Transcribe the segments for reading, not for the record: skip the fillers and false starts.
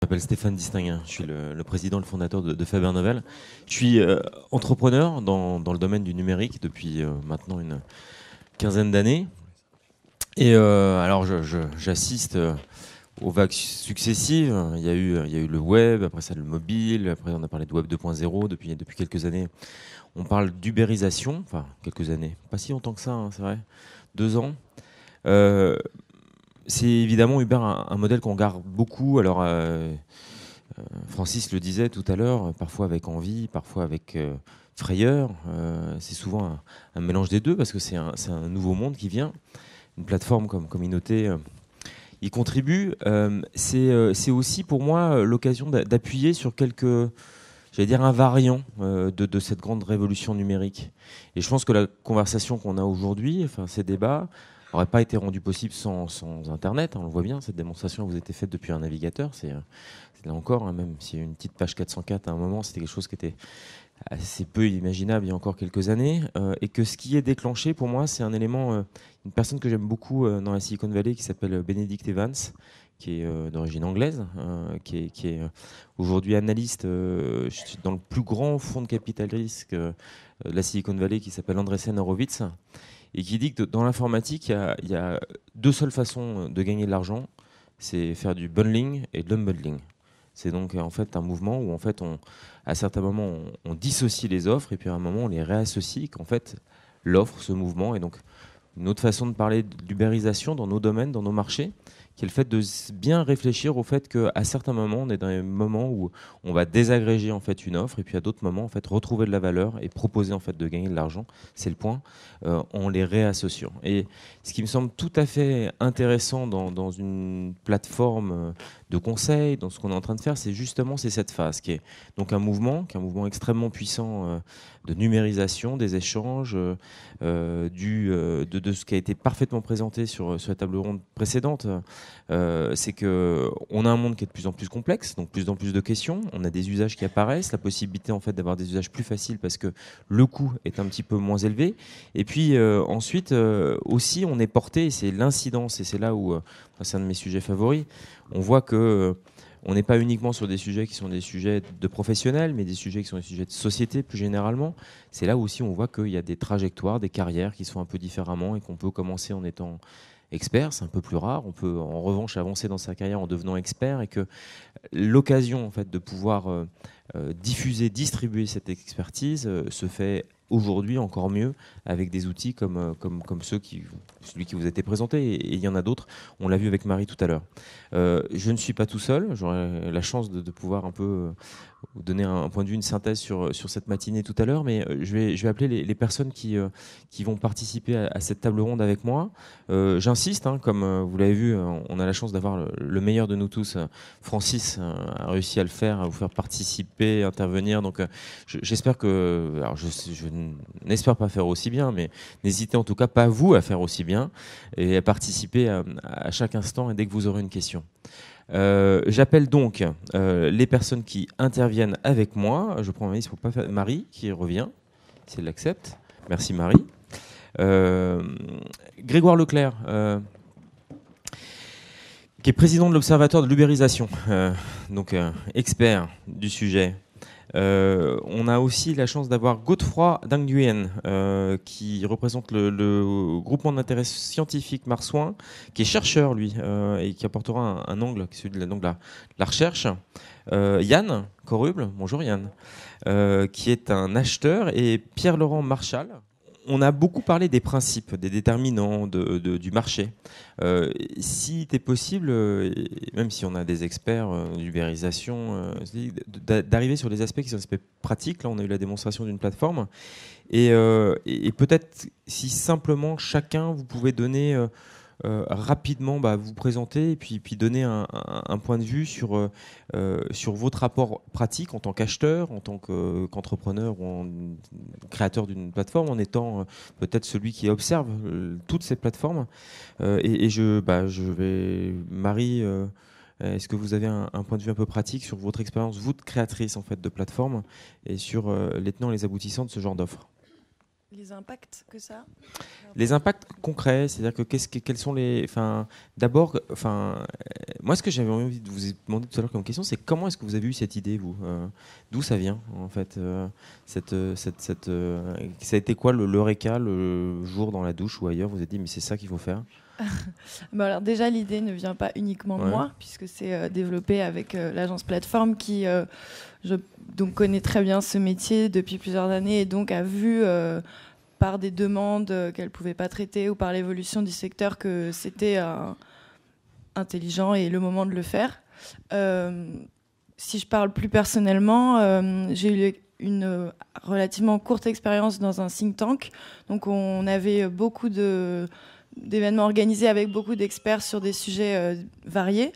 Je m'appelle Stéphane Distinguin, je suis le président, le fondateur de Faber Novel. Je suis entrepreneur dans le domaine du numérique depuis maintenant une quinzaine d'années. Et alors j'assiste aux vagues successives. Il y a eu le web, après ça le mobile, après on a parlé de web 2.0 depuis quelques années. On parle d'ubérisation, enfin quelques années, pas si longtemps que ça, hein, c'est vrai, 2 ans. Euh, c'est évidemment Uber un modèle qu'on regarde beaucoup. Alors Francis le disait tout à l'heure, parfois avec envie, parfois avec frayeur. C'est souvent un mélange des deux parce que c'est un nouveau monde qui vient. Une plateforme comme Communauté y contribue. C'est aussi pour moi l'occasion d'appuyer sur quelques, j'allais dire, invariants de cette grande révolution numérique. Et je pense que la conversation qu'on a aujourd'hui, enfin ces débats, n'aurait pas été rendu possible sans Internet. Hein, on le voit bien, cette démonstration vous a été faite depuis un navigateur. C'est là encore, hein, même s'il y a une petite page 404 à un moment, c'était quelque chose qui était assez peu imaginable il y a encore quelques années. Et que ce qui est déclenché, pour moi, c'est un élément, une personne que j'aime beaucoup dans la Silicon Valley qui s'appelle Benedict Evans, qui est d'origine anglaise, qui est aujourd'hui analyste dans le plus grand fonds de capital risque de la Silicon Valley qui s'appelle Andreessen Horowitz, et qui dit que dans l'informatique, il y a deux seules façons de gagner de l'argent, c'est faire du bundling et de l'unbundling. C'est donc en fait un mouvement où en fait à certains moments on dissocie les offres et puis à un moment on les réassocie, qu'en fait l'offre, ce mouvement, est donc une autre façon de parler d'ubérisation dans nos domaines, dans nos marchés, qui est le fait de bien réfléchir au fait qu'à certains moments, on est dans des moments où on va désagréger en fait une offre, et puis à d'autres moments, en fait, retrouver de la valeur et proposer en fait de gagner de l'argent. C'est le point, en les réassociant. Et ce qui me semble tout à fait intéressant dans une plateforme de conseil, dans ce qu'on est en train de faire, c'est cette phase qui est donc qui est un mouvement extrêmement puissant de numérisation des échanges, de ce qui a été parfaitement présenté sur la table ronde précédente. C'est qu'on a un monde qui est de plus en plus complexe, donc plus en plus de questions. On a des usages qui apparaissent, la possibilité en fait d'avoir des usages plus faciles parce que le coût est un petit peu moins élevé. Et puis ensuite aussi, on est porté, et c'est l'incidence, et c'est là où c'est un de mes sujets favoris. On voit que on n'est pas uniquement sur des sujets qui sont des sujets de professionnels, mais des sujets qui sont des sujets de société plus généralement. C'est là aussi où on voit qu'il y a des trajectoires, des carrières qui sont un peu différemment et qu'on peut commencer en étant expert, c'est un peu plus rare. On peut en revanche avancer dans sa carrière en devenant expert, et que l'occasion en fait de pouvoir diffuser, distribuer cette expertise se fait aujourd'hui encore mieux avec des outils comme celui qui vous a été présenté, et il y en a d'autres. On l'a vu avec Marie tout à l'heure. Je ne suis pas tout seul. J'aurai la chance de pouvoir un peu vous donner un point de vue, une synthèse sur cette matinée tout à l'heure, mais je vais appeler les personnes qui vont participer à cette table ronde avec moi. J'insiste, hein, comme vous l'avez vu, on a la chance d'avoir le meilleur de nous tous. Francis a réussi à le faire, à vous faire participer, intervenir. Donc j'espère que... Alors je n'espère pas faire aussi bien, mais n'hésitez en tout cas pas vous à faire aussi bien et à participer à chaque instant et dès que vous aurez une question. J'appelle donc les personnes qui interviennent avec moi. Je prends ma liste pour pas faire... Marie qui revient, si elle l'accepte. Merci Marie. Grégoire Leclerc, qui est président de l'Observatoire de l'ubérisation, donc expert du sujet. On a aussi la chance d'avoir Godefroy Dang Nguyen, qui représente le groupement d'intérêt scientifique Marsouin, qui est chercheur, lui, et qui apportera un angle, qui est celui de la recherche. Yann Coruble, bonjour Yann, qui est un acheteur, et Pierre-Laurent Marchal. On a beaucoup parlé des principes, des déterminants du marché. Si c'est possible, même si on a des experts d'ubérisation, d'arriver sur les aspects qui sont des aspects pratiques. Là, on a eu la démonstration d'une plateforme. Et peut-être si simplement chacun, vous pouvez donner rapidement, vous présenter et puis donner un point de vue sur votre rapport pratique en tant qu'acheteur, en tant qu'entrepreneur ou créateur d'une plateforme, en étant peut-être celui qui observe toutes ces plateformes. Je vais... Marie, est-ce que vous avez un point de vue un peu pratique sur votre expérience, vous de créatrice en fait, de plateforme, et sur les tenants et les aboutissants de ce genre d'offres ? Les impacts que ça a? Les impacts concrets, c'est-à-dire que quels sont les... D'abord, moi, ce que j'avais envie de vous demander tout à l'heure comme question, c'est comment est-ce que vous avez eu cette idée, vous D'où ça vient, en fait ça a été quoi l'eureka, le jour dans la douche ou ailleurs, vous vous êtes dit, mais c'est ça qu'il faut faire? Alors déjà, l'idée ne vient pas uniquement de moi, puisque c'est développé avec l'agence Plateforme qui donc connaît très bien ce métier depuis plusieurs années et donc a vu par des demandes qu'elle ne pouvait pas traiter ou par l'évolution du secteur que c'était intelligent et le moment de le faire. Si je parle plus personnellement, j'ai eu une relativement courte expérience dans un think tank. Donc on avait beaucoup d'événements organisés avec beaucoup d'experts sur des sujets variés.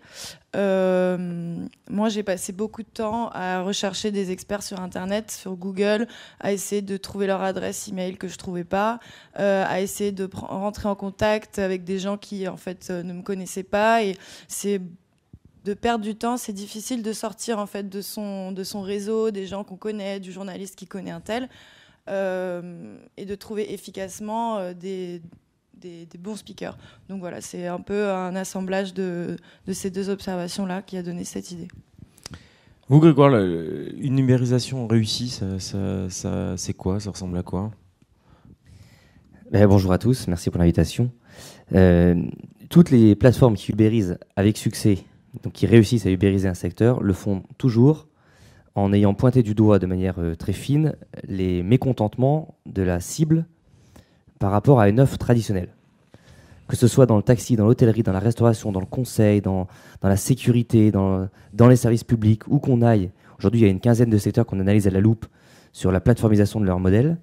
Moi, j'ai passé beaucoup de temps à rechercher des experts sur Internet, sur Google, à essayer de trouver leur adresse email que je trouvais pas, à essayer de rentrer en contact avec des gens qui, en fait, ne me connaissaient pas. Et c'est de perdre du temps, c'est difficile de sortir, en fait, de son réseau, des gens qu'on connaît, du journaliste qui connaît un tel, et de trouver efficacement des bons speakers. Donc voilà, c'est un peu un assemblage de ces deux observations-là qui a donné cette idée. Vous, Grégoire, une numérisation réussie, ça c'est quoi? Ça ressemble à quoi? Bonjour à tous, merci pour l'invitation. Toutes les plateformes qui ubérisent avec succès, donc qui réussissent à ubériser un secteur, le font toujours en ayant pointé du doigt de manière très fine les mécontentements de la cible par rapport à une offre traditionnelle. Que ce soit dans le taxi, dans l'hôtellerie, dans la restauration, dans le conseil, dans la sécurité, dans les services publics, où qu'on aille. Aujourd'hui, il y a une quinzaine de secteurs qu'on analyse à la loupe sur la plateformisation de leur modèle.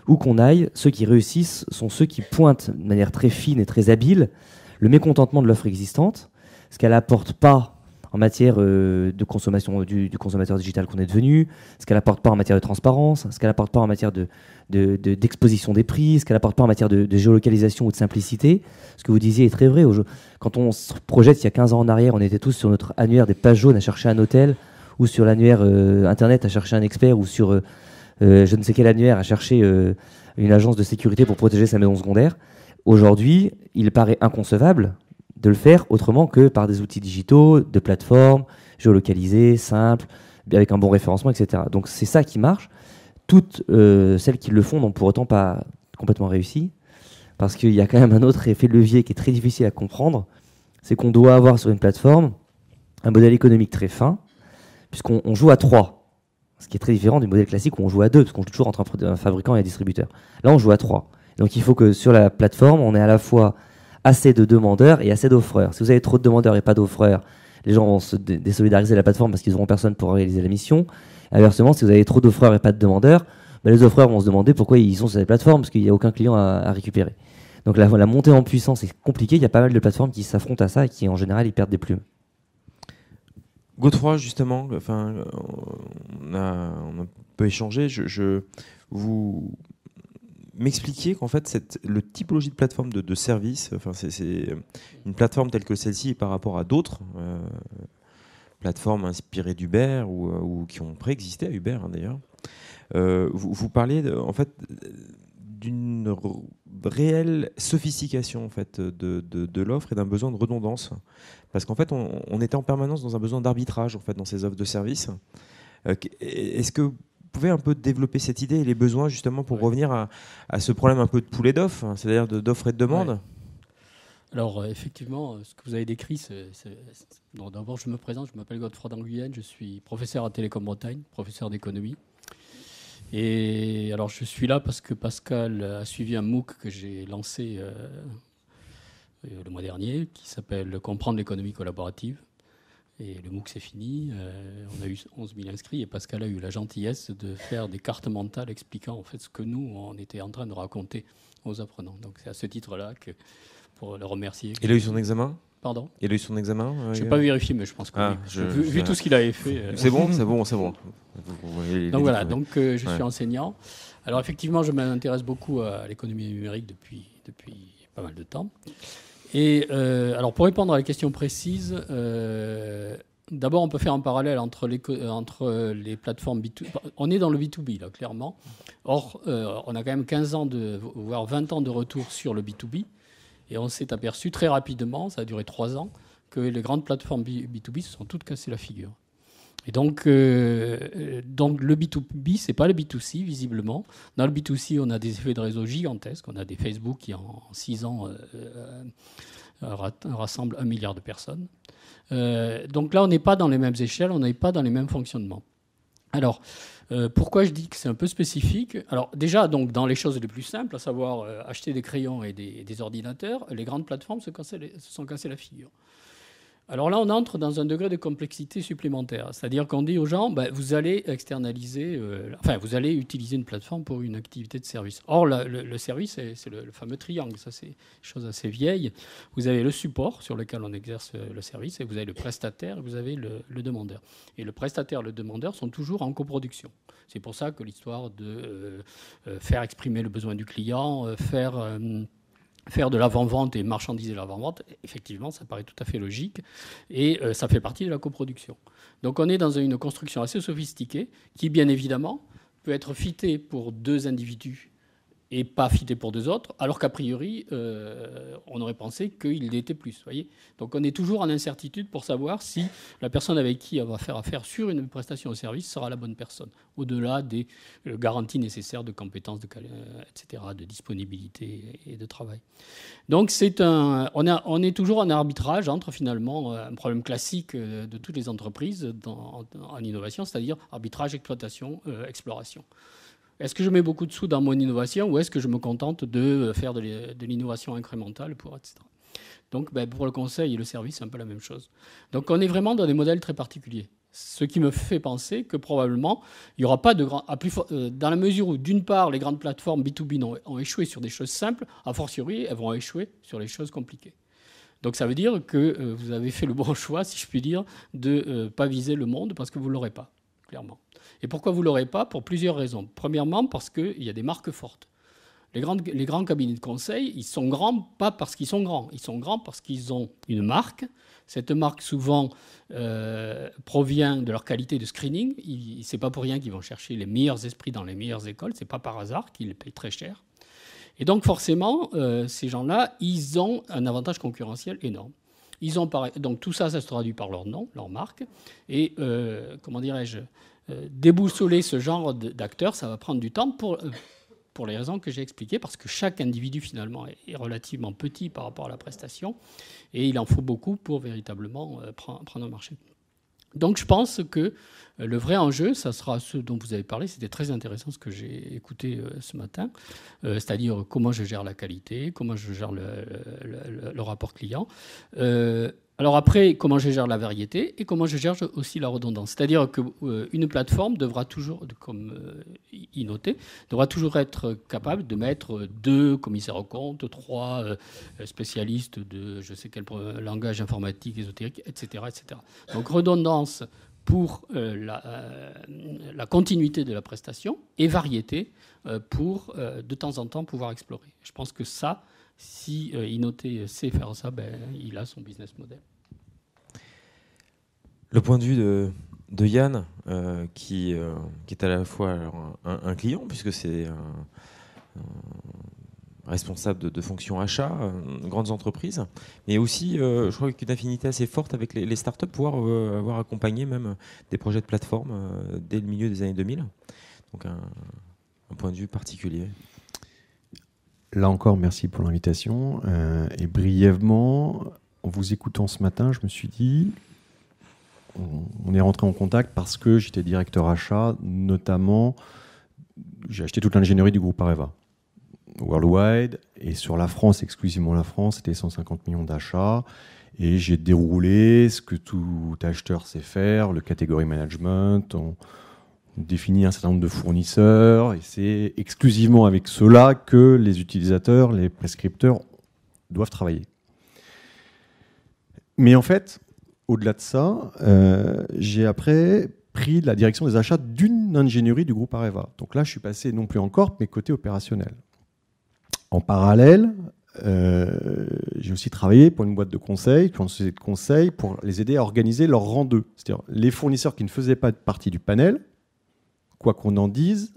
Où qu'on aille, ceux qui réussissent sont ceux qui pointent de manière très fine et très habile le mécontentement de l'offre existante, ce qu'elle n'apporte pas en matière de consommation du consommateur digital qu'on est devenu, ce qu'elle n'apporte pas en matière de transparence, ce qu'elle n'apporte pas en matière d'exposition des prix, ce qu'elle n'apporte pas en matière de géolocalisation ou de simplicité. Ce que vous disiez est très vrai. Quand on se projette il y a 15 ans en arrière, on était tous sur notre annuaire des pages jaunes à chercher un hôtel, ou sur l'annuaire Internet à chercher un expert, ou sur je ne sais quel annuaire à chercher une agence de sécurité pour protéger sa maison secondaire. Aujourd'hui, il paraît inconcevable de le faire autrement que par des outils digitaux, de plateformes, géolocalisées, simples, avec un bon référencement, etc. Donc c'est ça qui marche. Toutes celles qui le font n'ont pour autant pas complètement réussi, parce qu'il y a quand même un autre effet de levier qui est très difficile à comprendre, c'est qu'on doit avoir sur une plateforme un modèle économique très fin, puisqu'on joue à 3, ce qui est très différent du modèle classique où on joue à 2, parce qu'on joue toujours entre un fabricant et un distributeur. Là, on joue à 3. Donc il faut que sur la plateforme, on ait à la fois assez de demandeurs et assez d'offreurs. Si vous avez trop de demandeurs et pas d'offreurs, les gens vont se désolidariser de la plateforme parce qu'ils n'auront personne pour réaliser la mission. Inversement, si vous avez trop d'offreurs et pas de demandeurs, les offreurs vont se demander pourquoi ils sont sur cette plateforme parce qu'il n'y a aucun client à récupérer. Donc la montée en puissance est compliquée. Il y a pas mal de plateformes qui s'affrontent à ça et qui, en général, ils perdent des plumes. Godefroy, justement, on a peu échangé. Vous m'expliquiez qu'en fait, le typologie de plateforme de service, c'est une plateforme telle que celle-ci par rapport à d'autres plateformes inspirées d'Uber ou qui ont préexisté à Uber, hein, d'ailleurs. Vous parlez en fait d'une réelle sophistication en fait, de l'offre et d'un besoin de redondance. Parce qu'en fait, on était en permanence dans un besoin d'arbitrage en fait, dans ces offres de services. Est-ce que vous pouvez un peu développer cette idée et les besoins justement pour revenir à ce problème un peu de poulet d'offre, hein, c'est-à-dire d'offre et de demande? Ouais. Alors effectivement, ce que vous avez décrit, d'abord je me présente, je m'appelle Godefroy d'Anguyen, je suis professeur à Télécom Bretagne, professeur d'économie. Et alors je suis là parce que Pascal a suivi un MOOC que j'ai lancé le mois dernier, qui s'appelle Comprendre l'économie collaborative. Et le MOOC c'est fini, on a eu 11 000 inscrits et Pascal a eu la gentillesse de faire des cartes mentales expliquant en fait ce que nous on était en train de raconter aux apprenants. Donc c'est à ce titre-là que pour le remercier. Il a eu son examen? Pardon? Il a eu son examen? Je n'ai pas vérifié, mais je pense que vu tout ce qu'il avait fait. C'est bon. Donc voilà, je suis enseignant. Alors effectivement, je m'intéresse beaucoup à l'économie numérique depuis pas mal de temps. Et alors pour répondre à la question précise, d'abord, on peut faire un parallèle entre les plateformes B2B. On est dans le B2B, là, clairement. Or, on a quand même 15 ans, voire 20 ans de retour sur le B2B. Et on s'est aperçu très rapidement, ça a duré 3 ans, que les grandes plateformes B2B se sont toutes cassées la figure. Et donc le B2B, ce n'est pas le B2C, visiblement. Dans le B2C, on a des effets de réseau gigantesques. On a des Facebook qui, en 6 ans, rassemblent 1 milliard de personnes. Donc là, on n'est pas dans les mêmes échelles, on n'est pas dans les mêmes fonctionnements. Alors, pourquoi je dis que c'est un peu spécifique? Alors déjà, donc, dans les choses les plus simples, à savoir acheter des crayons et des ordinateurs, les grandes plateformes se sont cassées la figure. Alors là, on entre dans un degré de complexité supplémentaire. C'est-à-dire qu'on dit aux gens, vous allez externaliser, vous allez utiliser une plateforme pour une activité de service. Or, le service, c'est le fameux triangle. Ça, c'est une chose assez vieille. Vous avez le support sur lequel on exerce le service, et vous avez le prestataire, et vous avez le demandeur. Et le prestataire et le demandeur sont toujours en coproduction. C'est pour ça que l'histoire de faire exprimer le besoin du client, faire de l'avant-vente et marchandiser l'avant-vente, effectivement, ça paraît tout à fait logique. Et ça fait partie de la coproduction. Donc on est dans une construction assez sophistiquée qui, bien évidemment, peut être fitée pour 2 individus et pas fitée pour 2 autres, alors qu'a priori, on aurait pensé qu'il l'était plus. Voyez. Donc on est toujours en incertitude pour savoir si la personne avec qui on va faire affaire sur une prestation de service sera la bonne personne, au-delà des garanties nécessaires de compétences, etc., de disponibilité et de travail. Donc on est toujours en arbitrage entre finalement un problème classique de toutes les entreprises en innovation, c'est-à-dire arbitrage, exploitation, exploration. Est-ce que je mets beaucoup de sous dans mon innovation ou est-ce que je me contente de faire de l'innovation incrémentale, etc. Donc, pour le conseil et le service, c'est un peu la même chose. Donc, on est vraiment dans des modèles très particuliers. Ce qui me fait penser que probablement, il n'y aura pas de grand... dans la mesure où, d'une part, les grandes plateformes B2B ont échoué sur des choses simples, a fortiori, elles vont échouer sur les choses compliquées. Donc, ça veut dire que vous avez fait le bon choix, si je puis dire, de ne pas viser le monde parce que vous ne l'aurez pas, clairement. Et pourquoi vous ne l'aurez pas? Pour plusieurs raisons. Premièrement, parce qu'il y a des marques fortes. Les grands cabinets de conseil, ils sont grands pas parce qu'ils sont grands. Ils sont grands parce qu'ils ont une marque. Cette marque, souvent, provient de leur qualité de screening. Ce n'est pas pour rien qu'ils vont chercher les meilleurs esprits dans les meilleures écoles. Ce n'est pas par hasard qu'ils les payent très cher. Et donc, forcément, ces gens-là, ils ont un avantage concurrentiel énorme. Donc, tout ça, ça se traduit par leur nom, leur marque. Et, comment dirais-je, déboussoler ce genre d'acteurs, ça va prendre du temps pour les raisons que j'ai expliquées, parce que chaque individu, finalement, est relativement petit par rapport à la prestation, et il en faut beaucoup pour véritablement prendre un marché. Donc je pense que le vrai enjeu, ça sera ce dont vous avez parlé, c'était très intéressant ce que j'ai écouté ce matin, c'est-à-dire comment je gère la qualité, comment je gère le rapport client. Alors après, comment je gère la variété et comment je gère aussi la redondance. C'est-à-dire qu'une plateforme devra toujours, comme Inoté, devra toujours être capable de mettre 2 commissaires aux comptes, 3 spécialistes de je sais quel langage informatique, ésotérique, etc., etc. Donc redondance pour la continuité de la prestation et variété pour de temps en temps pouvoir explorer. Je pense que ça, si Inoté sait faire ça, il a son business model. Le point de vue de Yann, qui est à la fois un client, puisque c'est un responsable de fonction achat, grandes entreprises, mais aussi, je crois qu'une affinité assez forte avec les startups, pouvoir avoir accompagné même des projets de plateforme dès le milieu des années 2000. Donc un point de vue particulier. Là encore, merci pour l'invitation. Et brièvement, en vous écoutant ce matin, je me suis dit, on est rentré en contact parce que j'étais directeur achat, notamment, j'ai acheté toute l'ingénierie du groupe Areva, worldwide, et sur la France, exclusivement la France, c'était 150 millions d'achats, et j'ai déroulé ce que tout acheteur sait faire, le category management, on définit un certain nombre de fournisseurs, et c'est exclusivement avec cela que les utilisateurs, les prescripteurs doivent travailler. Mais en fait, au-delà de ça, j'ai après pris la direction des achats d'une ingénierie du groupe Areva. Donc là, je suis passé non plus en corp, mais côté opérationnel. En parallèle, j'ai aussi travaillé pour une boîte de conseil, pour les aider à organiser leur rang 2. C'est-à-dire les fournisseurs qui ne faisaient pas partie du panel, quoi qu'on en dise,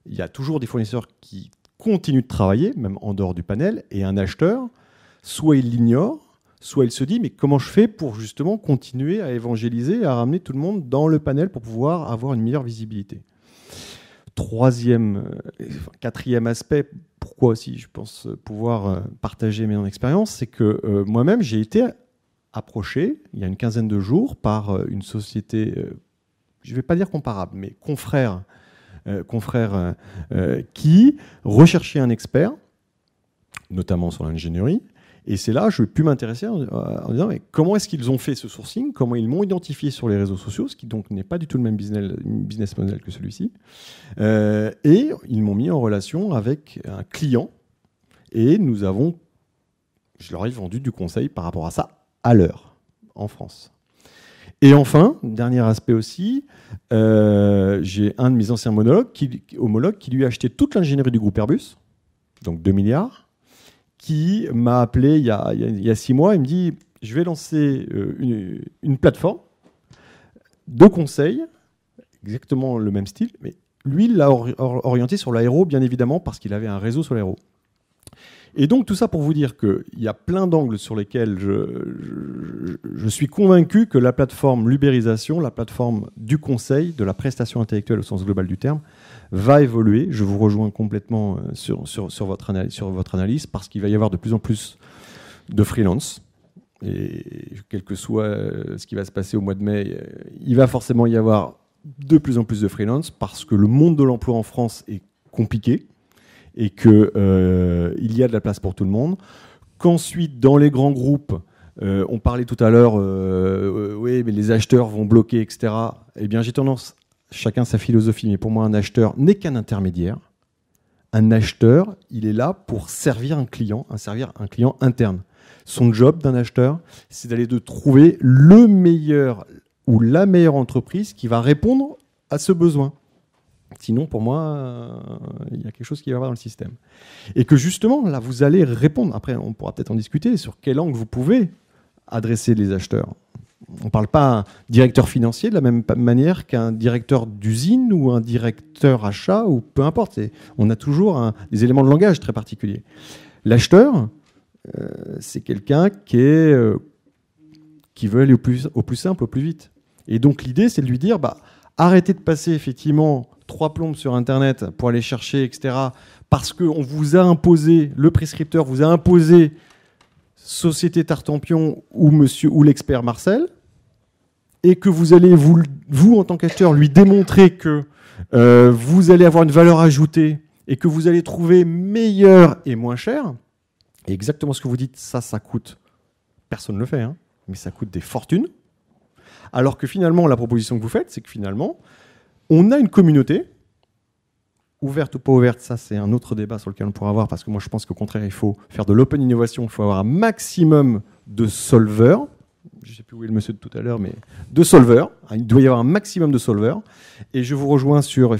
il y a toujours des fournisseurs qui continuent de travailler, même en dehors du panel, et un acheteur, soit il l'ignore, soit il se dit, mais comment je fais pour justement continuer à évangéliser, à ramener tout le monde dans le panel pour pouvoir avoir une meilleure visibilité. Quatrième aspect, pourquoi aussi je pense pouvoir partager mes expériences, c'est que moi-même j'ai été approché il y a une quinzaine de jours par une société, je ne vais pas dire comparable, mais confrère, qui recherchait un expert, notamment sur l'ingénierie. Et c'est là que je pu m'intéresser en disant mais comment est-ce qu'ils ont fait ce sourcing, comment ils m'ont identifié sur les réseaux sociaux, ce qui donc n'est pas du tout le même business model que celui-ci. Et ils m'ont mis en relation avec un client et je leur ai vendu du conseil par rapport à ça à l'heure en France. Et enfin, dernier aspect aussi, j'ai un de mes anciens homologues qui lui a acheté toute l'ingénierie du groupe Airbus, donc 2 milliards, qui m'a appelé il y a 6 mois. Il me dit, je vais lancer une plateforme de conseil, exactement le même style, mais lui, il l'a orienté sur l'aéro, bien évidemment, parce qu'il avait un réseau sur l'aéro. Et donc, tout ça pour vous dire qu'il y a plein d'angles sur lesquels je suis convaincu que la plateforme l'ubérisation, la plateforme du conseil, de la prestation intellectuelle au sens global du terme, va évoluer. Je vous rejoins complètement sur votre analyse, parce qu'il va y avoir de plus en plus de freelance. Et quel que soit ce qui va se passer au mois de mai, il va forcément y avoir de plus en plus de freelance, parce que le monde de l'emploi en France est compliqué et qu'il y a de la place pour tout le monde. Qu'ensuite, dans les grands groupes, on parlait tout à l'heure, oui, mais les acheteurs vont bloquer, etc. Eh bien, j'ai tendance... Chacun sa philosophie, mais pour moi, un acheteur n'est qu'un intermédiaire. Un acheteur, il est là pour servir un client interne. Son job d'un acheteur, c'est d'aller de trouver le meilleur ou la meilleure entreprise qui va répondre à ce besoin. Sinon, pour moi, il y a quelque chose qui va pas dans le système. Et que justement, là, vous allez répondre. Après, on pourra peut-être en discuter sur quel angle vous pouvez adresser les acheteurs. On ne parle pas à un directeur financier de la même manière qu'un directeur d'usine ou un directeur achat, ou peu importe. On a toujours des éléments de langage très particuliers. L'acheteur, c'est quelqu'un qui veut aller au plus simple, au plus vite. Et donc l'idée, c'est de lui dire, arrêtez de passer effectivement 3 plombes sur Internet pour aller chercher, etc. Parce qu'on vous a imposé, le prescripteur vous a imposé Société Tartampion ou l'expert Marcel, et que vous allez, vous en tant qu'acheteur, lui démontrer que vous allez avoir une valeur ajoutée et que vous allez trouver meilleur et moins cher. Et exactement ce que vous dites, ça coûte, personne ne le fait, mais ça coûte des fortunes. Alors que finalement, la proposition que vous faites, c'est que finalement, on a une communauté, ouverte ou pas ouverte, ça c'est un autre débat sur lequel on pourra avoir, parce que moi je pense qu'au contraire, il faut faire de l'open innovation, il faut avoir un maximum de solvers. Je ne sais plus où est le monsieur de tout à l'heure, mais de solvers. Il doit y avoir un maximum de solvers. Et je vous rejoins sur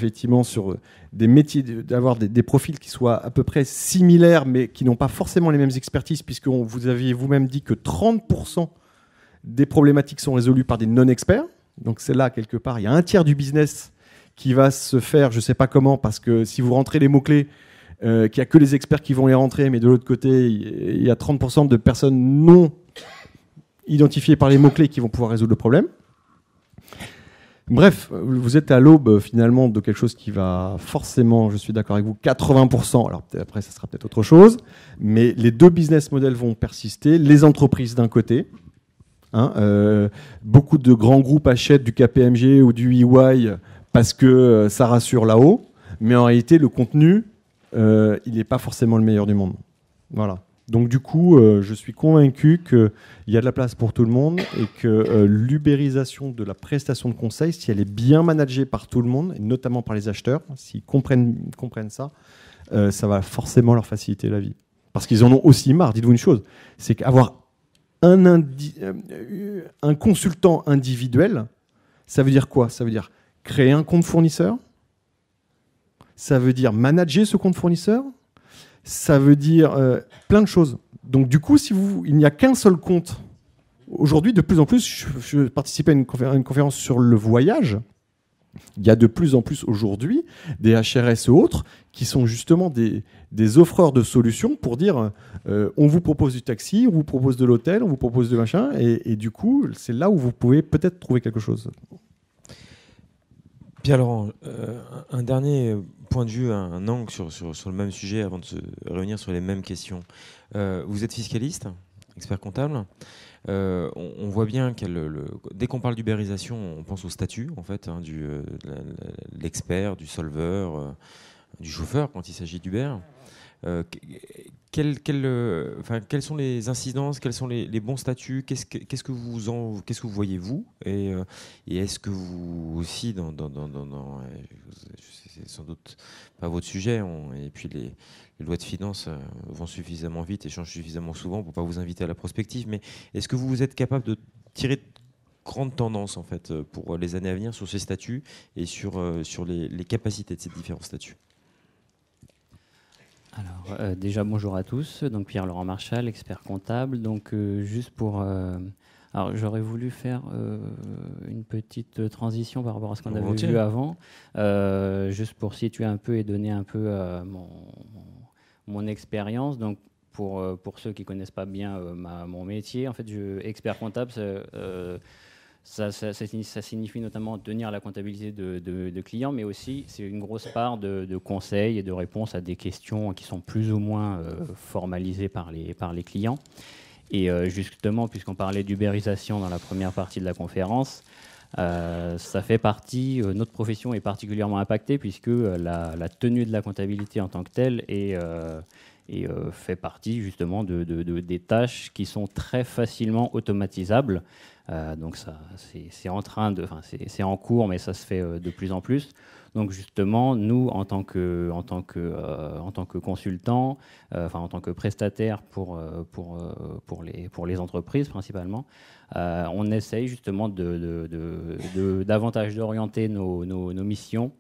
des métiers, d'avoir des profils qui soient à peu près similaires, mais qui n'ont pas forcément les mêmes expertises, puisque vous aviez vous-même dit que 30% des problématiques sont résolues par des non-experts. Donc c'est là, quelque part, il y a un tiers du business qui va se faire, je ne sais pas comment, parce que si vous rentrez les mots-clés, qu'il n'y a que les experts qui vont les rentrer, mais de l'autre côté, il y a 30% de personnes non identifiées par les mots-clés qui vont pouvoir résoudre le problème. Bref, vous êtes à l'aube finalement de quelque chose qui va forcément, je suis d'accord avec vous, 80%, alors après ça sera peut-être autre chose, mais les deux business models vont persister, les entreprises d'un côté, beaucoup de grands groupes achètent du KPMG ou du EY parce que ça rassure là-haut, mais en réalité le contenu, il n'est pas forcément le meilleur du monde. Voilà. Donc du coup, je suis convaincu qu'il y a de la place pour tout le monde et que l'ubérisation de la prestation de conseil, si elle est bien managée par tout le monde, et notamment par les acheteurs, s'ils comprennent ça, ça va forcément leur faciliter la vie. Parce qu'ils en ont aussi marre. Dites-vous une chose, c'est qu'avoir un consultant individuel, ça veut dire quoi? Ça veut dire créer un compte fournisseur, ça veut dire manager ce compte fournisseur, ça veut dire plein de choses. Donc du coup, il n'y a qu'un seul compte. Aujourd'hui, de plus en plus, je participais à une conférence sur le voyage. Il y a de plus en plus aujourd'hui des HRS et autres qui sont justement des offreurs de solutions pour dire on vous propose du taxi, on vous propose de l'hôtel, on vous propose de machin, et du coup, c'est là où vous pouvez peut-être trouver quelque chose. Pierre-Laurent, un dernier point de vue, un angle sur le même sujet avant de se réunir sur les mêmes questions. Vous êtes fiscaliste, expert comptable. On voit bien que dès qu'on parle d'ubérisation, on pense au statut en fait, hein, l'expert, du solveur, du chauffeur quand il s'agit d'Uber. Quelles sont les incidences, quels sont les bons statuts, qu'est-ce que vous voyez vous, et est-ce que vous aussi c'est sans doute pas votre sujet, et puis les lois de finances vont suffisamment vite et changent suffisamment souvent pour pas vous inviter à la prospective, mais est-ce que vous êtes capable de tirer de grandes tendances en fait pour les années à venir sur ces statuts et sur les capacités de ces différents statuts? Alors, déjà, bonjour à tous. Donc, Pierre-Laurent Marchal, expert comptable. Donc, juste pour... alors, j'aurais voulu faire une petite transition par rapport à ce qu'on avait vu avant. Juste pour situer un peu et donner un peu mon expérience. Donc, pour ceux qui ne connaissent pas bien mon métier, en fait, expert comptable, ça signifie notamment tenir la comptabilité de clients, mais aussi c'est une grosse part de conseils et de réponses à des questions qui sont plus ou moins formalisées par les clients. Et justement, puisqu'on parlait d'ubérisation dans la première partie de la conférence, ça fait partie, notre profession est particulièrement impactée puisque la tenue de la comptabilité en tant que telle fait partie justement des tâches qui sont très facilement automatisables. Donc ça, c'est en cours, mais ça se fait de plus en plus. Donc justement, nous, en tant que consultants, en tant que prestataires pour les entreprises principalement, on essaye justement davantage d'orienter nos missions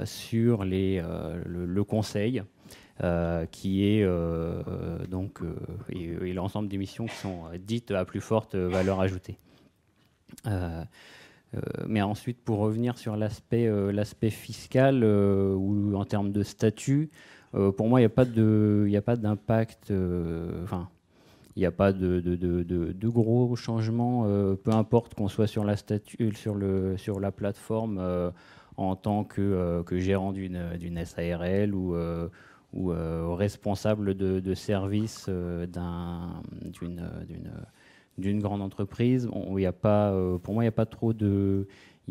sur le conseil. Qui est et l'ensemble des missions qui sont dites à plus forte valeur ajoutée. Mais ensuite, pour revenir sur l'aspect fiscal ou en termes de statut, pour moi, il n'y a pas d'impact. Il n'y a pas de gros changements, peu importe qu'on soit sur la plateforme en tant que gérant d'une SARL ou responsable de service d'une grande entreprise. Pour moi, il n'y a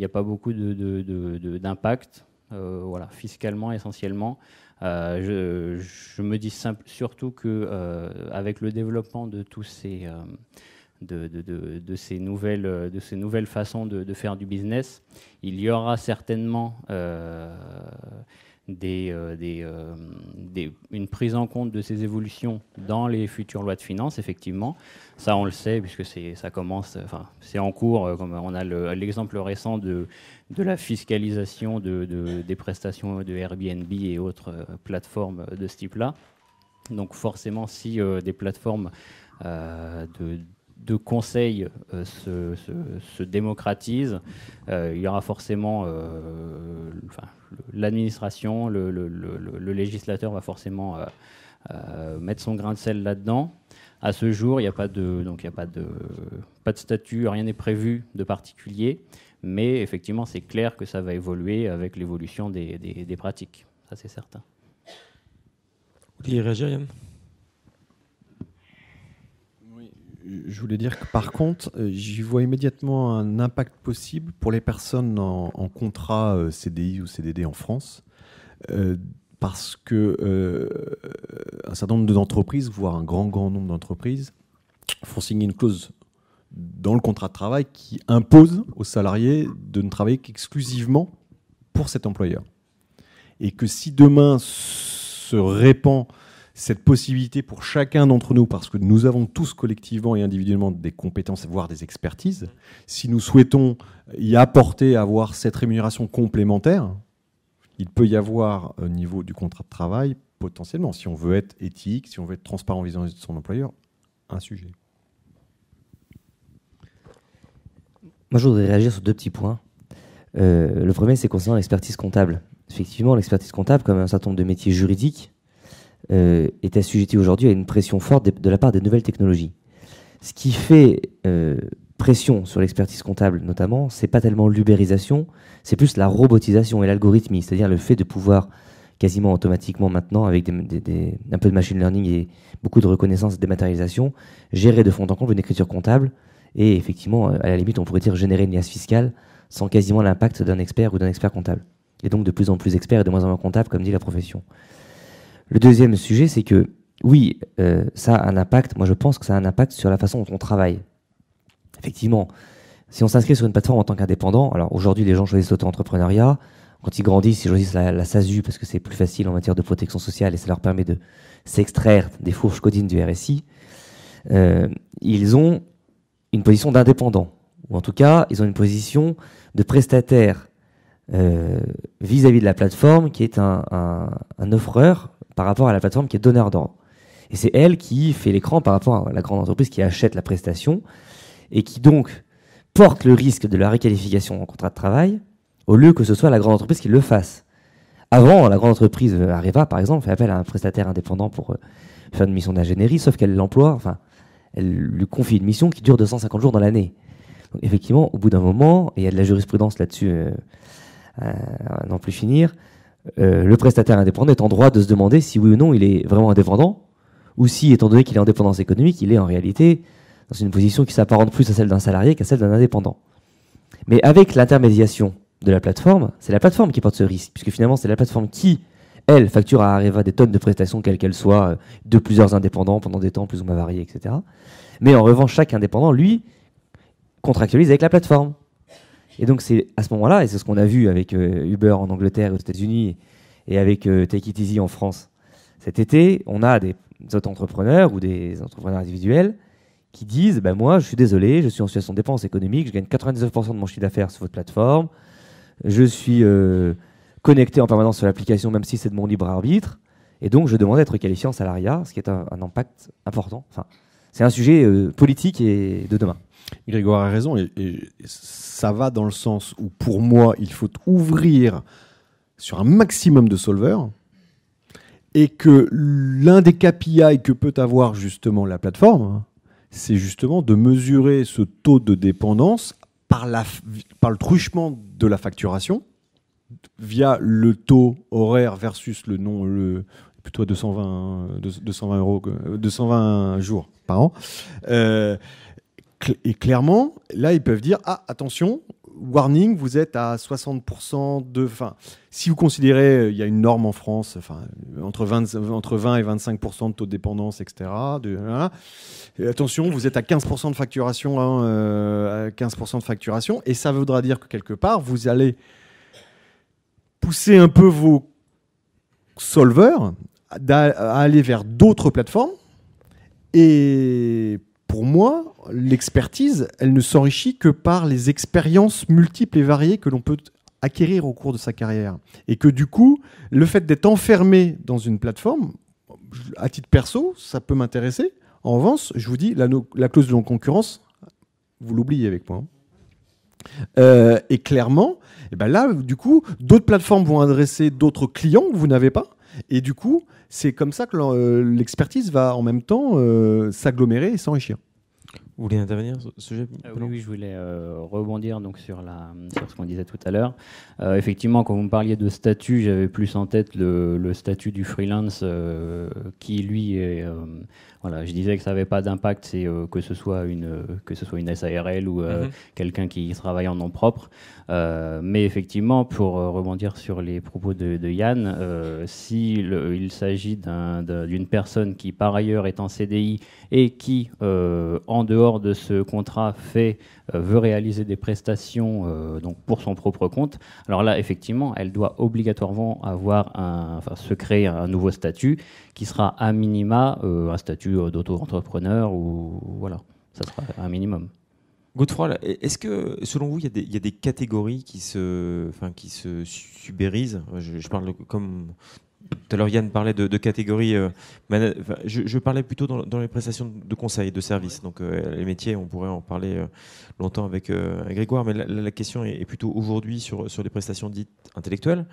pas beaucoup d'impact, fiscalement essentiellement. Je me dis surtout que avec le développement de tous ces ces nouvelles façons de faire du business, il y aura certainement une prise en compte de ces évolutions dans les futures lois de finances, effectivement. Ça, on le sait, puisque ça commence, c'est en cours, comme on a l'exemple récent de la fiscalisation des prestations de Airbnb et autres plateformes de ce type-là. Donc forcément, si des plateformes de conseil se démocratisent, il y aura forcément l'administration, le législateur va forcément mettre son grain de sel là-dedans. À ce jour, il n'y a pas de statut, rien n'est prévu de particulier, mais effectivement, c'est clair que ça va évoluer avec l'évolution des pratiques. Ça, c'est certain. Vous voulez réagir, Yann ? Je voulais dire que par contre, j'y vois immédiatement un impact possible pour les personnes en contrat CDI ou CDD en France, parce que un certain nombre d'entreprises, voire un grand nombre d'entreprises, font signer une clause dans le contrat de travail qui impose aux salariés de ne travailler qu'exclusivement pour cet employeur. Et que si demain se répand cette possibilité pour chacun d'entre nous, parce que nous avons tous collectivement et individuellement des compétences, voire des expertises, si nous souhaitons y apporter, avoir cette rémunération complémentaire, il peut y avoir au niveau du contrat de travail potentiellement, si on veut être éthique, si on veut être transparent vis-à-vis de son employeur, un sujet. Moi, je voudrais réagir sur 2 petits points. Le premier, c'est concernant l'expertise comptable. Effectivement, l'expertise comptable, comme un certain nombre de métiers juridiques, est assujettie aujourd'hui à une pression forte de la part des nouvelles technologies. Ce qui fait pression sur l'expertise comptable, notamment, c'est pas tellement l'ubérisation, c'est plus la robotisation et l'algorithmie, c'est-à-dire le fait de pouvoir quasiment automatiquement maintenant, avec un peu de machine learning et beaucoup de reconnaissance et de dématérialisation, gérer de fond en comble une écriture comptable et effectivement, à la limite, on pourrait dire générer une liasse fiscale sans quasiment l'impact d'un expert ou d'un expert comptable. Et donc de plus en plus experts et de moins en moins comptables, comme dit la profession. Le deuxième sujet, c'est que oui, ça a un impact, moi je pense que ça a un impact sur la façon dont on travaille. Effectivement, si on s'inscrit sur une plateforme en tant qu'indépendant, alors aujourd'hui les gens choisissent l'auto-entrepreneuriat, quand ils grandissent, ils choisissent la SASU parce que c'est plus facile en matière de protection sociale et ça leur permet de s'extraire des fourches codines du RSI. Ils ont une position d'indépendant, ou en tout cas, ils ont une position de prestataire vis-à-vis de la plateforme qui est un offreur par rapport à la plateforme qui est donneur d'ordre. Et c'est elle qui fait l'écran par rapport à la grande entreprise qui achète la prestation et qui donc porte le risque de la réqualification en contrat de travail au lieu que ce soit la grande entreprise qui le fasse. Avant, la grande entreprise Areva, par exemple, fait appel à un prestataire indépendant pour faire une mission d'ingénierie, sauf qu'elle l'emploie, enfin, elle lui confie une mission qui dure 250 jours dans l'année. Donc, effectivement, au bout d'un moment, et il y a de la jurisprudence là-dessus, à n'en plus finir, le prestataire indépendant est en droit de se demander si oui ou non il est vraiment indépendant, ou si, étant donné qu'il est en dépendance économique, il est en réalité dans une position qui s'apparente plus à celle d'un salarié qu'à celle d'un indépendant. Mais avec l'intermédiation de la plateforme, c'est la plateforme qui porte ce risque, puisque finalement c'est la plateforme qui, elle, facture à Areva des tonnes de prestations, quelles qu'elles soient, de plusieurs indépendants pendant des temps plus ou moins variés, etc. Mais en revanche, chaque indépendant, lui, contractualise avec la plateforme. Et donc c'est à ce moment-là, et c'est ce qu'on a vu avec Uber en Angleterre et aux États-Unis, et avec Take It Easy en France, cet été, on a des auto-entrepreneurs ou des entrepreneurs individuels qui disent moi, je suis désolé, je suis en situation de dépendance économique, je gagne 99% de mon chiffre d'affaires sur votre plateforme, je suis connecté en permanence sur l'application, même si c'est de mon libre arbitre, et donc je demande d'être qualifié en salariat, ce qui est un impact important. Enfin, c'est un sujet politique et de demain. Grégoire a raison, et ça va dans le sens où, pour moi, il faut ouvrir sur un maximum de solvers, et que l'un des KPI que peut avoir justement la plateforme, c'est justement de mesurer ce taux de dépendance par le truchement de la facturation, via le taux horaire versus plutôt 220 jours par an. Et clairement, là, ils peuvent dire « Ah, attention, warning, vous êtes à 60% de... » Enfin, si vous considérez, il y a une norme en France, entre 20 et 25% de taux de dépendance, etc. Attention, vous êtes à 15% de facturation, à 15% de facturation, et ça voudra dire que quelque part, vous allez pousser un peu vos solvers à aller vers d'autres plateformes. Et pour moi, l'expertise, elle ne s'enrichit que par les expériences multiples et variées que l'on peut acquérir au cours de sa carrière. Et que du coup, le fait d'être enfermé dans une plateforme, à titre perso, ça peut m'intéresser. En revanche, je vous dis, la clause de non-concurrence, vous l'oubliez avec moi. Et clairement, là, du coup, d'autres plateformes vont adresser d'autres clients que vous n'avez pas. Et du coup, c'est comme ça que l'expertise va en même temps s'agglomérer et s'enrichir. Vous voulez intervenir sur ce sujet ? Oui, je voulais rebondir donc sur ce qu'on disait tout à l'heure. Effectivement, quand vous me parliez de statut, j'avais plus en tête le statut du freelance qui, lui, est... voilà, je disais que ça n'avait pas d'impact, c'est que ce soit une SARL ou quelqu'un qui travaille en nom propre. Mais effectivement, pour rebondir sur les propos de Yann, il s'agit d'une personne qui, par ailleurs, est en CDI et qui, en dehors de ce contrat, veut réaliser des prestations donc pour son propre compte, alors là, effectivement, elle doit obligatoirement se créer un nouveau statut qui sera à minima un statut d'auto-entrepreneur, ou voilà, ça sera un minimum. Godefroy, est-ce que, selon vous, il y a des catégories qui se subérisent ? Je parle comme Tout à l'heure, Yann parlait de catégories. Je parlais plutôt dans les prestations de conseil, de services. Donc, les métiers, on pourrait en parler longtemps avec Grégoire. Mais la question est plutôt aujourd'hui sur les prestations dites intellectuelles.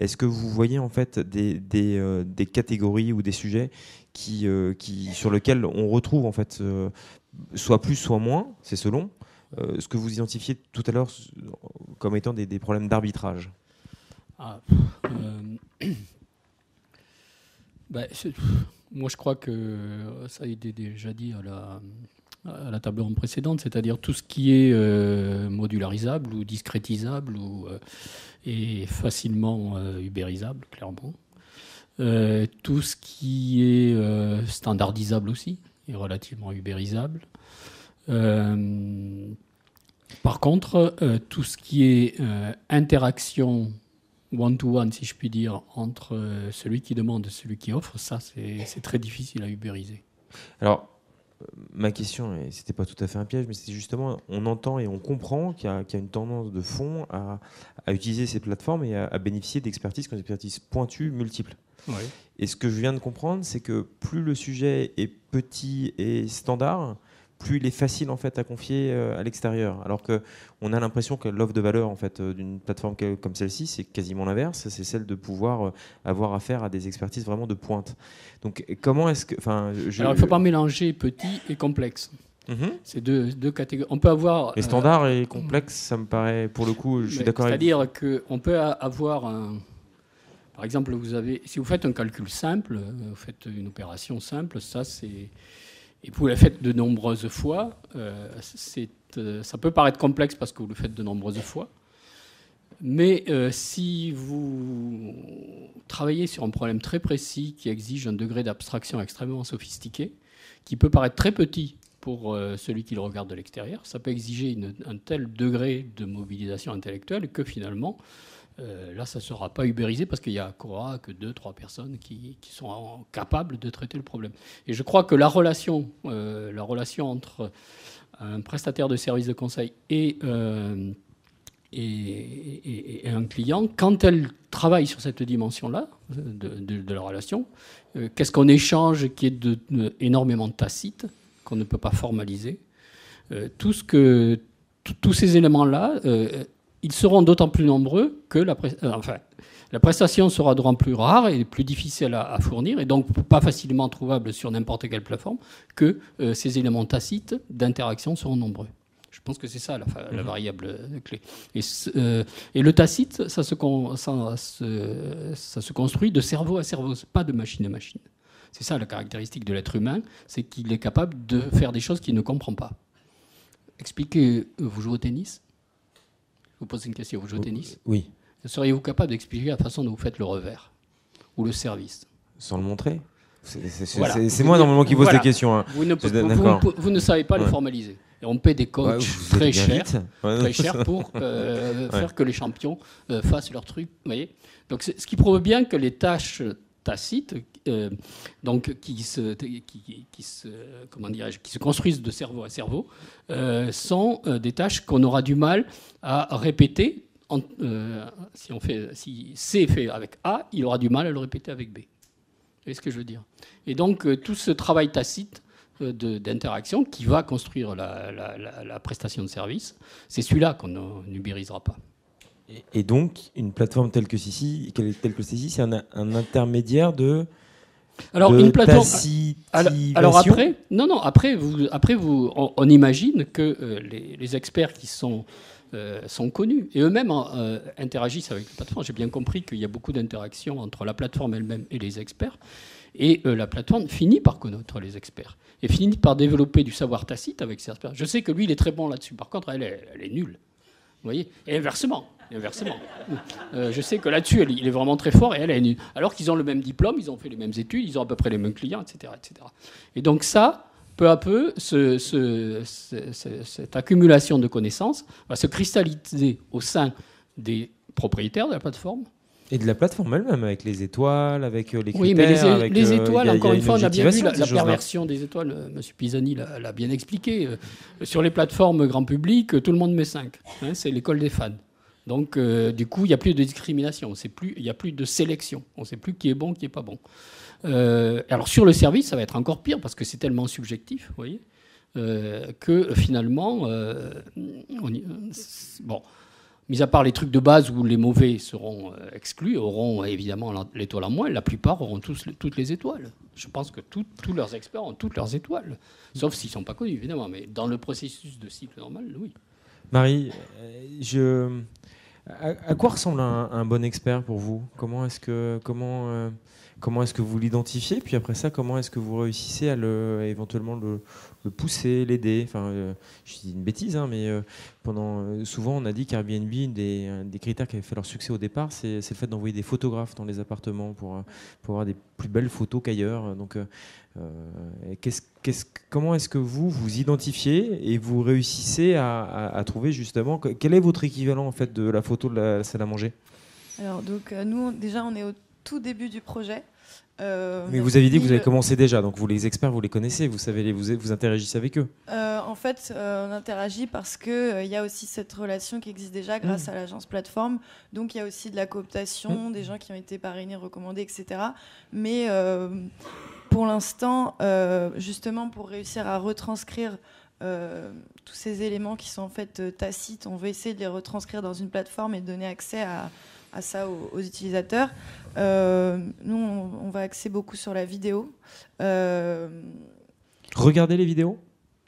Est-ce que vous voyez en fait des catégories ou des sujets sur lesquels on retrouve en fait soit plus, soit moins, c'est selon ce que vous identifiez tout à l'heure comme étant des problèmes d'arbitrage? Moi, je crois que ça a été déjà dit à la table ronde précédente, c'est-à-dire tout ce qui est modularisable ou discrétisable et facilement ubérisable, clairement. Tout ce qui est standardisable aussi est relativement ubérisable. Par contre, tout ce qui est interaction one-to-one, si je puis dire, entre celui qui demande et celui qui offre, ça, c'est très difficile à ubériser. Alors, ma question, et c'était pas tout à fait un piège, mais c'est justement, on entend et on comprend qu'il y a une tendance de fond à utiliser ces plateformes et à bénéficier d'expertises, comme des expertises pointues, multiples. Oui. Et ce que je viens de comprendre, c'est que plus le sujet est petit et standard, plus il est facile en fait à confier à l'extérieur. Alors qu'on a l'impression que l'offre de valeur en fait d'une plateforme comme celle-ci, c'est quasiment l'inverse, c'est celle de pouvoir avoir affaire à des expertises vraiment de pointe. Donc comment est-ce que, alors il ne faut pas mélanger petit et complexe. C'est deux catégories. On peut avoir les standards et complexes, ça me paraît pour le coup, je suis d'accord avec vous. C'est-à-dire qu'on peut avoir par exemple, si vous faites un calcul simple, vous faites une opération simple, ça c'est. Et vous la faites de nombreuses fois, ça peut paraître complexe parce que vous le faites de nombreuses fois. Mais si vous travaillez sur un problème très précis qui exige un degré d'abstraction extrêmement sophistiqué, qui peut paraître très petit pour celui qui le regarde de l'extérieur, ça peut exiger un tel degré de mobilisation intellectuelle que finalement, là, ça ne sera pas ubérisé parce qu'il n'y aura que 2-3 personnes qui sont capables de traiter le problème. Et je crois que la relation entre un prestataire de services de conseil et un client, quand elle travaille sur cette dimension-là de la relation, qu'est-ce qu'on échange qui est énormément tacite, qu'on ne peut pas formaliser, tous ces éléments-là, ils seront d'autant plus nombreux que la prestation sera d'autant plus rare et plus difficile à fournir, et donc pas facilement trouvable sur n'importe quelle plateforme, que ces éléments tacites d'interaction seront nombreux. Je pense que c'est ça la variable clé. Et le tacite, ça se construit de cerveau à cerveau, pas de machine à machine. C'est ça la caractéristique de l'être humain, c'est qu'il est capable de faire des choses qu'il ne comprend pas. Expliquez, vous jouez au tennis ? Je vous pose une question, vous jouez au tennis ? Oui. Seriez-vous capable d'expliquer la façon dont vous faites le revers ou le service ? Sans le montrer ? Voilà. C'est moi normalement qui pose les questions. Hein. Vous ne savez pas le formaliser. Et on paie des coachs très chers pour faire que les champions fassent leur truc. Vous voyez ? Donc, ce qui prouve bien que les tâches tacites, qui se construisent de cerveau à cerveau, sont des tâches qu'on aura du mal à répéter. Si C est fait avec A, il aura du mal à le répéter avec B. Vous voyez ce que je veux dire ? Et donc, tout ce travail tacite d'interaction qui va construire la prestation de service, c'est celui-là qu'on n'ubérisera pas. Et donc, une plateforme telle que ceci, c'est un intermédiaire de une plateforme. Alors après, on imagine que les experts qui sont connus et eux-mêmes interagissent avec la plateforme. J'ai bien compris qu'il y a beaucoup d'interactions entre la plateforme elle-même et les experts. Et la plateforme finit par connaître les experts et finit par développer du savoir tacite avec ses experts. Je sais que lui, il est très bon là-dessus. Par contre, elle est nulle. Vous voyez ? Et inversement. Je sais que là-dessus, il est vraiment très fort et elle est nulle. Alors qu'ils ont le même diplôme, ils ont fait les mêmes études, ils ont à peu près les mêmes clients, etc. etc. Et donc ça, peu à peu, cette accumulation de connaissances va se cristalliser au sein des propriétaires de la plateforme. Et de la plateforme elle-même, avec les étoiles, avec les critères. Oui, mais les étoiles, encore une fois, on a bien vu la perversion des étoiles. M. Pisani l'a bien expliqué. Sur les plateformes grand public, tout le monde met 5. C'est l'école des fans. Donc, du coup, il n'y a plus de discrimination, il n'y a plus de sélection. On ne sait plus qui est bon, qui n'est pas bon. Alors, sur le service, ça va être encore pire parce que c'est tellement subjectif, vous voyez, que finalement, bon, mis à part les trucs de base où les mauvais seront exclus, auront évidemment l'étoile en moins, la plupart auront toutes les étoiles. Je pense que tous leurs experts ont toutes leurs étoiles, sauf s'ils ne sont pas connus, évidemment. Mais dans le processus de cycle normal, oui. Marie, à quoi ressemble un bon expert pour vous ? Comment est-ce que vous l'identifiez ? Puis après ça, comment est-ce que vous réussissez à éventuellement le pousser, l'aider ? Enfin, je dis une bêtise, hein, mais souvent on a dit qu'Airbnb, des critères qui avaient fait leur succès au départ, c'est le fait d'envoyer des photographes dans les appartements pour avoir des plus belles photos qu'ailleurs. Donc, comment est-ce que vous identifiez et vous réussissez à trouver justement quel est votre équivalent en fait de la photo de la salle à manger ? Alors donc nous déjà on est au tout début du projet. Mais vous avez dit que vous avez commencé déjà, donc vous les experts vous les connaissez, vous savez vous interagissez avec eux. En fait, on interagit parce que il y a aussi cette relation qui existe déjà grâce à l'agence plateforme. Donc il y a aussi de la cooptation, des gens qui ont été parrainés, recommandés, etc. Mais pour l'instant, justement pour réussir à retranscrire tous ces éléments qui sont en fait tacites, on veut essayer de les retranscrire dans une plateforme et de donner accès à ça aux utilisateurs. Nous, on va axer beaucoup sur la vidéo. Regarder les vidéos,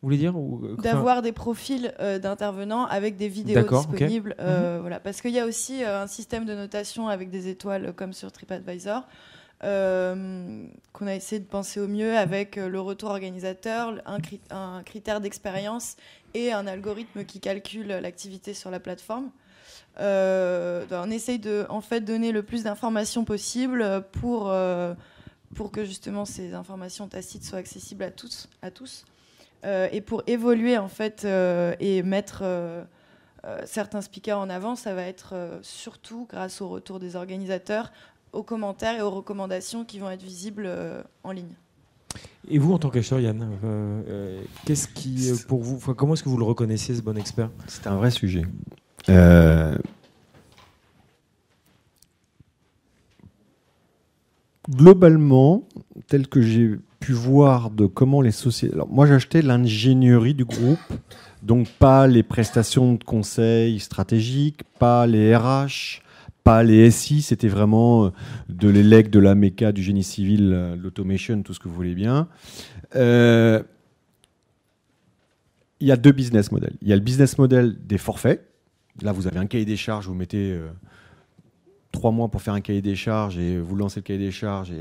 vous voulez dire d'avoir des profils d'intervenants avec des vidéos disponibles. Okay. Voilà. Parce qu'il y a aussi un système de notation avec des étoiles comme sur TripAdvisor. Qu'on a essayé de penser au mieux avec le retour organisateur, un critère d'expérience et un algorithme qui calcule l'activité sur la plateforme. On essaye de en fait donner le plus d'informations possible pour que justement ces informations tacites soient accessibles à tous et pour évoluer en fait et mettre certains speakers en avant, ça va être surtout grâce au retour des organisateurs, aux commentaires et aux recommandations qui vont être visibles en ligne. Et vous, en tant qu'acheteur, Yann, qu'est-ce qui, pour vous, comment est-ce que vous le reconnaissez, ce bon expert ? C'est un vrai sujet. Globalement, tel que j'ai pu voir de comment les sociétés... Alors, moi, j'achetais l'ingénierie du groupe, donc pas les prestations de conseil stratégiques, pas les RH, pas les SI, c'était vraiment de l'élec, de la méca, du génie civil, l'automation, tout ce que vous voulez bien. Il y a deux business models. Il y a le business model des forfaits. Là, vous avez un cahier des charges, vous mettez 3 mois pour faire un cahier des charges et vous lancez le cahier des charges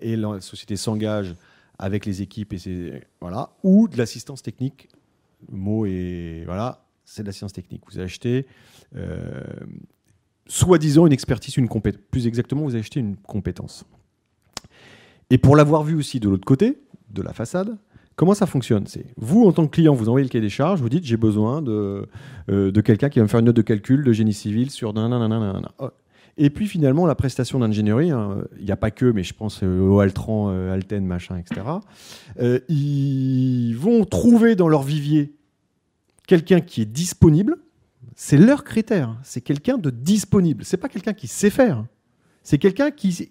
et la société s'engage avec les équipes. Voilà. Ou de l'assistance technique. Le mot est... Voilà, c'est de l'assistance technique. Vous achetez... soi-disant une expertise, une compétence. Plus exactement, vous achetez une compétence. Et pour l'avoir vu aussi de l'autre côté, de la façade, comment ça fonctionne ? C'est vous, en tant que client, vous envoyez le cahier des charges, vous dites j'ai besoin de quelqu'un qui va me faire une note de calcul de génie civil sur... Et puis finalement, la prestation d'ingénierie, il n'y a pas que, mais je pense au Altran, Alten, machin, etc. Ils vont trouver dans leur vivier quelqu'un qui est disponible. C'est leur critère. C'est quelqu'un de disponible. C'est pas quelqu'un qui sait faire. C'est quelqu'un qui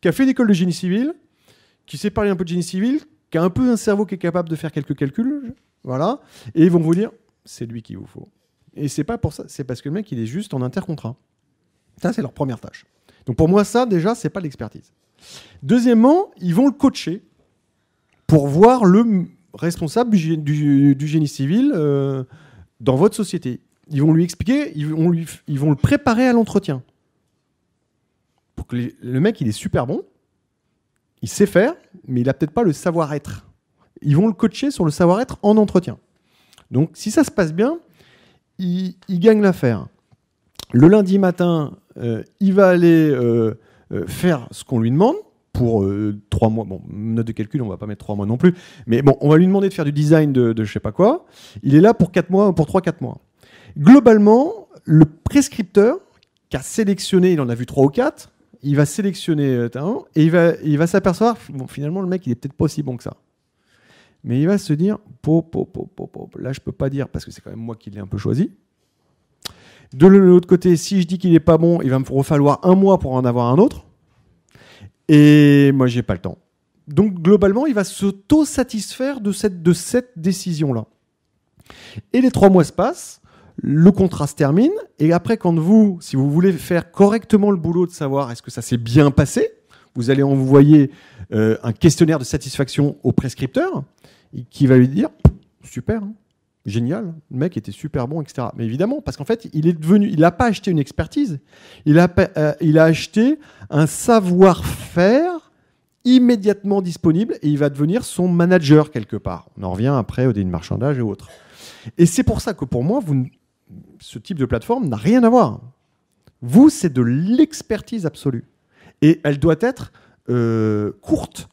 a fait l'école de génie civil, qui sait parler un peu de génie civil, qui a un peu un cerveau qui est capable de faire quelques calculs. Voilà. Et ils vont vous dire, c'est lui qu'il vous faut. Et c'est pas pour ça. C'est parce que le mec, il est juste en intercontrat. Ça, c'est leur première tâche. Donc pour moi, ça, déjà, c'est pas l'expertise. Deuxièmement, ils vont le coacher pour voir le responsable du génie civil dans votre société. Ils vont lui expliquer, ils vont le préparer à l'entretien. Pour que le mec, il est super bon, il sait faire, mais il n'a peut-être pas le savoir-être. Ils vont le coacher sur le savoir-être en entretien. Donc, si ça se passe bien, il gagne l'affaire. Le lundi matin, il va aller faire ce qu'on lui demande pour 3 mois. Bon, note de calcul, on ne va pas mettre 3 mois non plus. Mais bon, on va lui demander de faire du design de je ne sais pas quoi. Il est là pour 4 mois, pour 3-4 mois. Globalement, le prescripteur qui a sélectionné, il en a vu 3 ou 4, il va sélectionner et il va s'apercevoir, bon, finalement, le mec, il n'est peut-être pas aussi bon que ça. Mais il va se dire, là, je ne peux pas dire parce que c'est quand même moi qui l'ai un peu choisi. De l'autre côté, si je dis qu'il n'est pas bon, il va me falloir 1 mois pour en avoir un autre. Et moi, j'ai pas le temps. Donc, globalement, il va s'auto-satisfaire de cette décision-là. Et les 3 mois se passent, le contrat se termine, et après, si vous voulez faire correctement le boulot de savoir est-ce que ça s'est bien passé, vous allez envoyer un questionnaire de satisfaction au prescripteur qui va lui dire super, hein, génial, le mec était super bon, etc. Mais évidemment, parce qu'en fait, il n'a pas acheté une expertise, il a acheté un savoir-faire immédiatement disponible et il va devenir son manager quelque part. On en revient après au deal marchandage et autres. Et c'est pour ça que pour moi, ce type de plateforme n'a rien à voir. Vous, c'est de l'expertise absolue. Et elle doit être courte.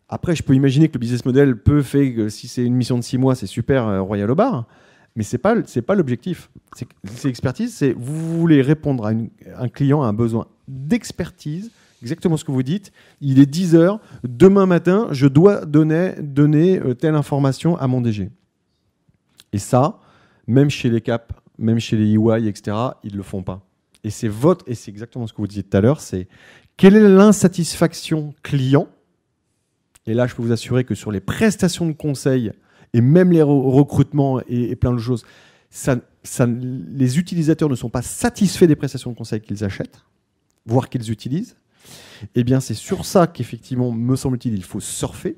Après, je peux imaginer que le business model fait que si c'est une mission de 6 mois, c'est super royal au bar. Mais ce n'est pas l'objectif. C'est l'expertise, c'est vous voulez répondre à un client à un besoin d'expertise, exactement ce que vous dites. Il est 10 heures, demain matin, je dois donner telle information à mon DG. Et ça, même chez les CAP, même chez les EY, etc., ils ne le font pas. Et c'est exactement ce que vous disiez tout à l'heure, c'est quelle est l'insatisfaction client. Et là, je peux vous assurer que sur les prestations de conseil et même les recrutements et plein de choses, les utilisateurs ne sont pas satisfaits des prestations de conseil qu'ils achètent, voire qu'ils utilisent. Eh bien, c'est sur ça qu'effectivement, me semble-t-il, il faut surfer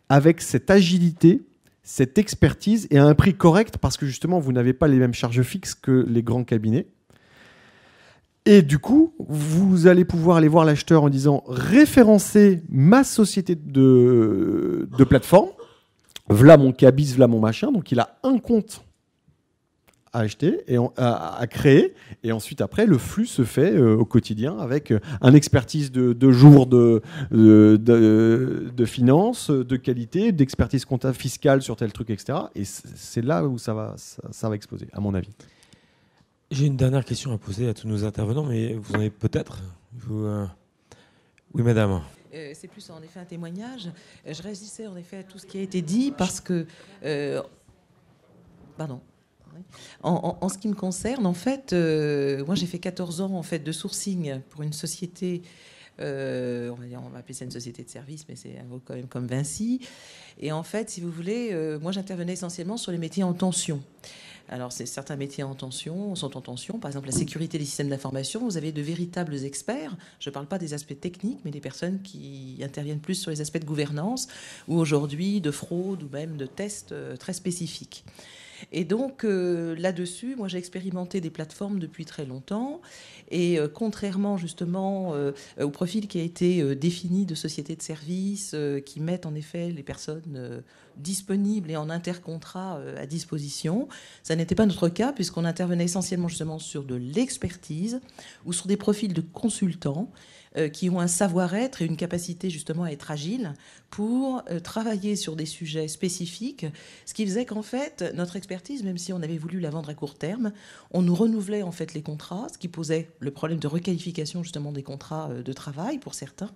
avec cette agilité, cette expertise et à un prix correct parce que justement, vous n'avez pas les mêmes charges fixes que les grands cabinets. Et du coup, vous allez pouvoir aller voir l'acheteur en disant référencer ma société de plateforme, voilà mon cabis, voilà mon machin. Donc il a un compte à acheter et à créer. Et ensuite, après, le flux se fait au quotidien avec un expertise de jours de finances, de qualité, d'expertise comptable fiscale sur tel truc, etc. Et c'est là où ça va exploser, à mon avis. J'ai une dernière question à poser à tous nos intervenants, mais vous en avez peut-être Oui, madame. C'est plus en effet un témoignage. Je réagissais en effet à tout ce qui a été dit parce que... Pardon. En ce qui me concerne, en fait, moi j'ai fait 14 ans en fait, de sourcing pour une société, on va appeler ça une société de service, mais c'est un groupe quand même comme Vinci. Et en fait, si vous voulez, moi j'intervenais essentiellement sur les métiers en tension. Alors, certains métiers sont en tension. Par exemple, la sécurité des systèmes d'information. Vous avez de véritables experts. Je ne parle pas des aspects techniques, mais des personnes qui interviennent plus sur les aspects de gouvernance ou aujourd'hui de fraude ou même de tests très spécifiques. Et donc, là-dessus, moi, j'ai expérimenté des plateformes depuis très longtemps. Et contrairement, justement, au profil qui a été défini de sociétés de services qui mettent, en effet, les personnes disponibles et en intercontrat à disposition, ça n'était pas notre cas, puisqu'on intervenait essentiellement, justement, sur de l'expertise ou sur des profils de consultants qui ont un savoir-être et une capacité justement à être agile pour travailler sur des sujets spécifiques, ce qui faisait qu'en fait, notre expertise, même si on avait voulu la vendre à court terme, on nous renouvelait en fait les contrats, ce qui posait le problème de requalification justement des contrats de travail pour certains,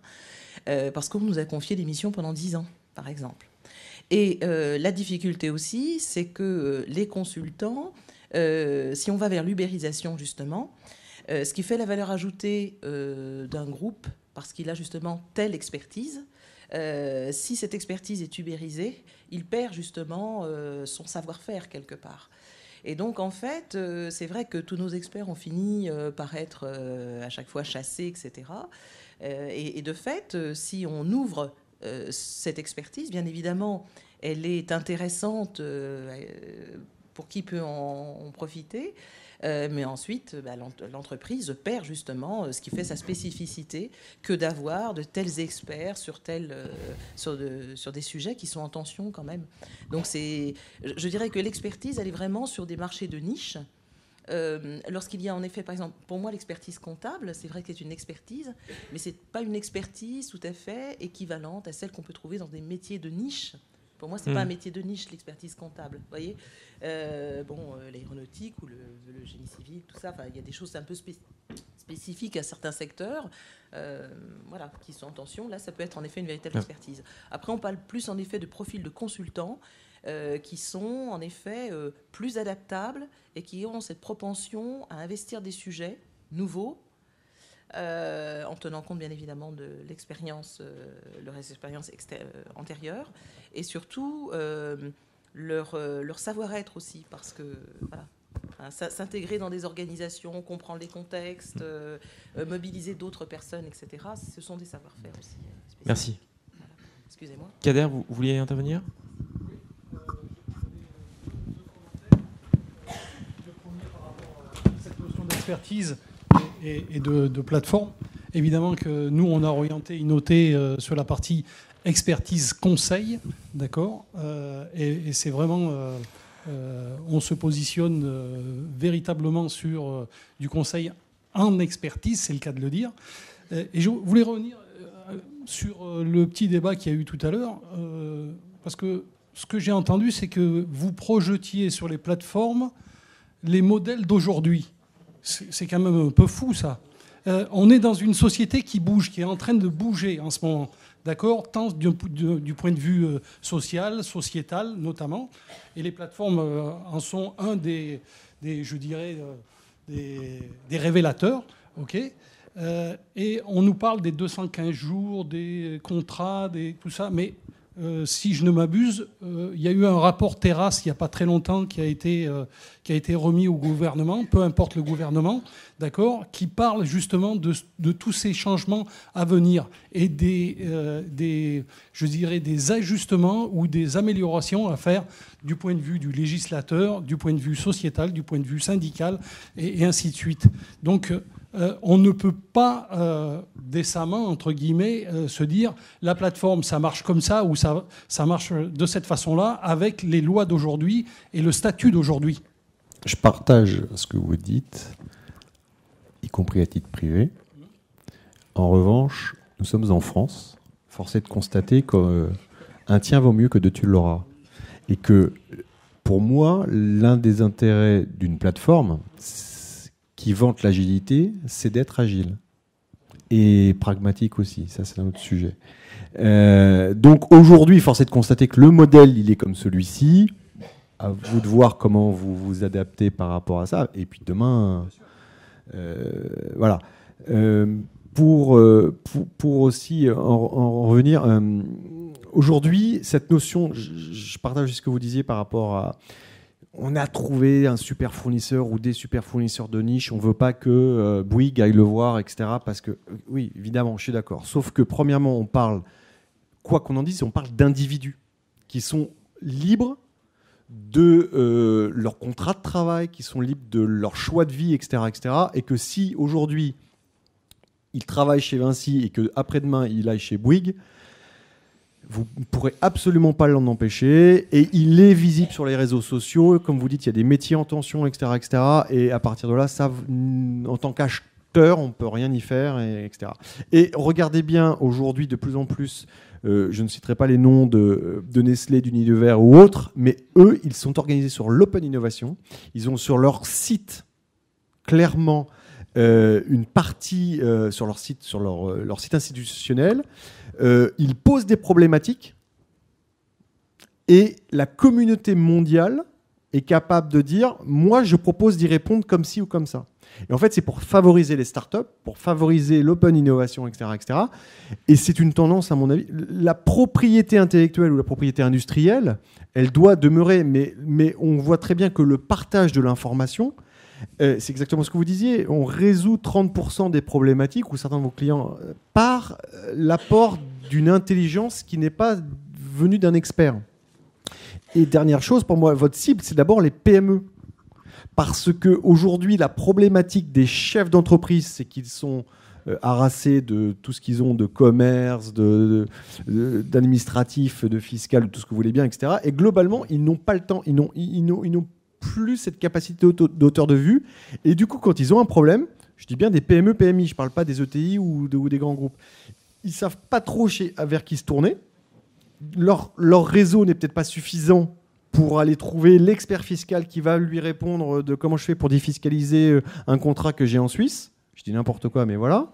parce qu'on nous a confié des missions pendant 10 ans, par exemple. Et la difficulté aussi, c'est que les consultants, si on va vers l'ubérisation justement, ce qui fait la valeur ajoutée d'un groupe, parce qu'il a justement telle expertise, si cette expertise est ubérisée, il perd justement son savoir-faire quelque part. Et donc, en fait, c'est vrai que tous nos experts ont fini par être à chaque fois chassés, etc. Et de fait, si on ouvre cette expertise, bien évidemment, elle est intéressante pour qui peut en profiter. Mais ensuite, l'entreprise perd justement ce qui fait sa spécificité que d'avoir de tels experts sur des sujets qui sont en tension quand même. Donc je dirais que l'expertise, elle est vraiment sur des marchés de niche. Lorsqu'il y a en effet, par exemple, pour moi, l'expertise comptable, c'est vrai que c'est une expertise, mais c'est pas une expertise tout à fait équivalente à celle qu'on peut trouver dans des métiers de niche. Pour moi, c'est pas un métier de niche, l'expertise comptable. Vous voyez, l'aéronautique ou le génie civil, tout ça. Il y a des choses un peu spécifiques à certains secteurs, qui sont en tension. Là, ça peut être en effet une véritable expertise. Après, on parle plus en effet de profil de consultant qui sont en effet plus adaptables et qui ont cette propension à investir des sujets nouveaux, en tenant compte bien évidemment de l'expérience, leur expérience antérieure, et surtout leur savoir-être aussi, parce que voilà, s'intégrer dans des organisations, comprendre les contextes, mobiliser d'autres personnes, etc. Ce sont des savoir-faire aussi. Merci. Voilà. Excusez-moi. Kader, vous vouliez intervenir ? Cette notion d'expertise et de plateforme. Évidemment que nous, on a orienté Innoté sur la partie expertise conseil, d'accord, et c'est vraiment, on se positionne véritablement sur du conseil en expertise, c'est le cas de le dire. Et je voulais revenir sur le petit débat qu'il y a eu tout à l'heure, parce que ce que j'ai entendu, c'est que vous projetiez sur les plateformes les modèles d'aujourd'hui. C'est quand même un peu fou, ça. On est dans une société qui bouge, qui est en train de bouger en ce moment, d'accord, tant du point de vue social, sociétal notamment, et les plateformes en sont un des je dirais, des révélateurs, ok. Et on nous parle des 215 jours, des contrats, tout ça, mais si je ne m'abuse, il y a eu un rapport Terrasse il n'y a pas très longtemps qui a été remis au gouvernement, peu importe le gouvernement, d'accord, qui parle justement de tous ces changements à venir et je dirais, des ajustements ou des améliorations à faire du point de vue du législateur, du point de vue sociétal, du point de vue syndical et ainsi de suite. Donc, on ne peut pas décemment, entre guillemets, se dire la plateforme, ça marche comme ça ou ça marche de cette façon-là avec les lois d'aujourd'hui et le statut d'aujourd'hui. Je partage ce que vous dites, y compris à titre privé. En revanche, nous sommes en France. Force est de constater qu'un tien vaut mieux que deux tu l'auras. Et que, pour moi, l'un des intérêts d'une plateforme qui vante l'agilité, c'est d'être agile. Et pragmatique aussi, ça c'est un autre sujet. Donc aujourd'hui, force est de constater que le modèle, il est comme celui-ci. À vous de voir comment vous vous adaptez par rapport à ça. Et puis demain, voilà. Pour aussi en revenir, aujourd'hui, cette notion, je partage ce que vous disiez par rapport à... On a trouvé un super fournisseur ou des super fournisseurs de niche. On ne veut pas que Bouygues aille le voir, etc. Parce que, oui, évidemment, je suis d'accord. Sauf que, premièrement, on parle, quoi qu'on en dise, on parle d'individus qui sont libres de leur contrat de travail, qui sont libres de leur choix de vie, etc. etc. Et que si, aujourd'hui, il travaille chez Vinci et qu'après-demain, il aille chez Bouygues, vous ne pourrez absolument pas l'en empêcher. Et il est visible sur les réseaux sociaux. Comme vous dites, il y a des métiers en tension, etc. etc. Et à partir de là, ça, en tant qu'acheteur, on ne peut rien y faire, etc. Et regardez bien, aujourd'hui, de plus en plus, je ne citerai pas les noms de Nestlé, d'Unilever ou autres, mais eux, ils sont organisés sur l'open innovation. Ils ont sur leur site, clairement, une partie sur leur site institutionnel. Ils posent des problématiques et la communauté mondiale est capable de dire « moi, je propose d'y répondre comme ci ou comme ça ». Et en fait, c'est pour favoriser les startups, pour favoriser l'open innovation, etc., etc. Et c'est une tendance, à mon avis. La propriété intellectuelle ou la propriété industrielle, elle doit demeurer, mais on voit très bien que le partage de l'information, c'est exactement ce que vous disiez. On résout 30% des problématiques, ou certains de vos clients, par l'apport d'une intelligence qui n'est pas venue d'un expert. Et dernière chose, pour moi, votre cible, c'est d'abord les PME. Parce qu'aujourd'hui, la problématique des chefs d'entreprise, c'est qu'ils sont harassés de tout ce qu'ils ont de commerce, d'administratif, de fiscal, de tout ce que vous voulez bien, etc. Et globalement, ils n'ont pas le temps, ils n'ont plus cette capacité d'auteur de vue. Et du coup, quand ils ont un problème, je dis bien des PME, PMI, je ne parle pas des ETI ou des grands groupes, ils ne savent pas trop vers qui se tourner. Leur réseau n'est peut-être pas suffisant pour aller trouver l'expert fiscal qui va lui répondre de comment je fais pour défiscaliser un contrat que j'ai en Suisse. Je dis n'importe quoi, mais voilà.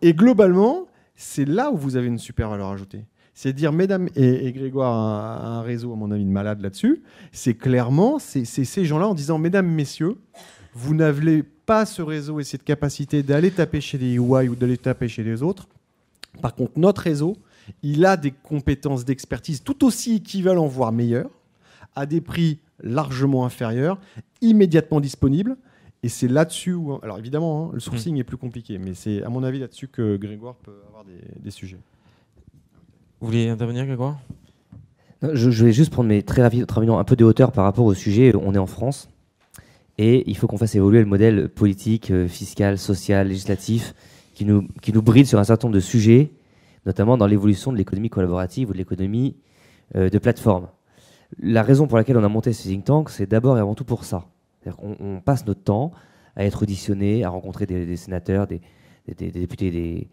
Et globalement, c'est là où vous avez une super valeur ajoutée. C'est dire, mesdames et Grégoire a un réseau, à mon avis, de malades là-dessus. C'est clairement, c'est ces gens-là en disant, mesdames, messieurs, vous n'avez pas ce réseau et cette capacité d'aller taper chez des UI ou d'aller taper chez les autres. Par contre, notre réseau, il a des compétences d'expertise tout aussi équivalentes, voire meilleures, à des prix largement inférieurs, immédiatement disponibles. Et c'est là-dessus où... Alors évidemment, le sourcing est plus compliqué, mais c'est à mon avis là-dessus que Grégoire peut avoir des sujets. Vous voulez intervenir, Grégoire ? Je vais juste prendre très rapidement un peu de hauteur par rapport au sujet. On est en France et il faut qu'on fasse évoluer le modèle politique, fiscal, social, législatif qui nous bride sur un certain nombre de sujets, notamment dans l'évolution de l'économie collaborative ou de l'économie de plateforme. La raison pour laquelle on a monté ce think tank, c'est d'abord et avant tout pour ça. C'est-à-dire qu'on passe notre temps à être auditionné, à rencontrer des sénateurs, des députés,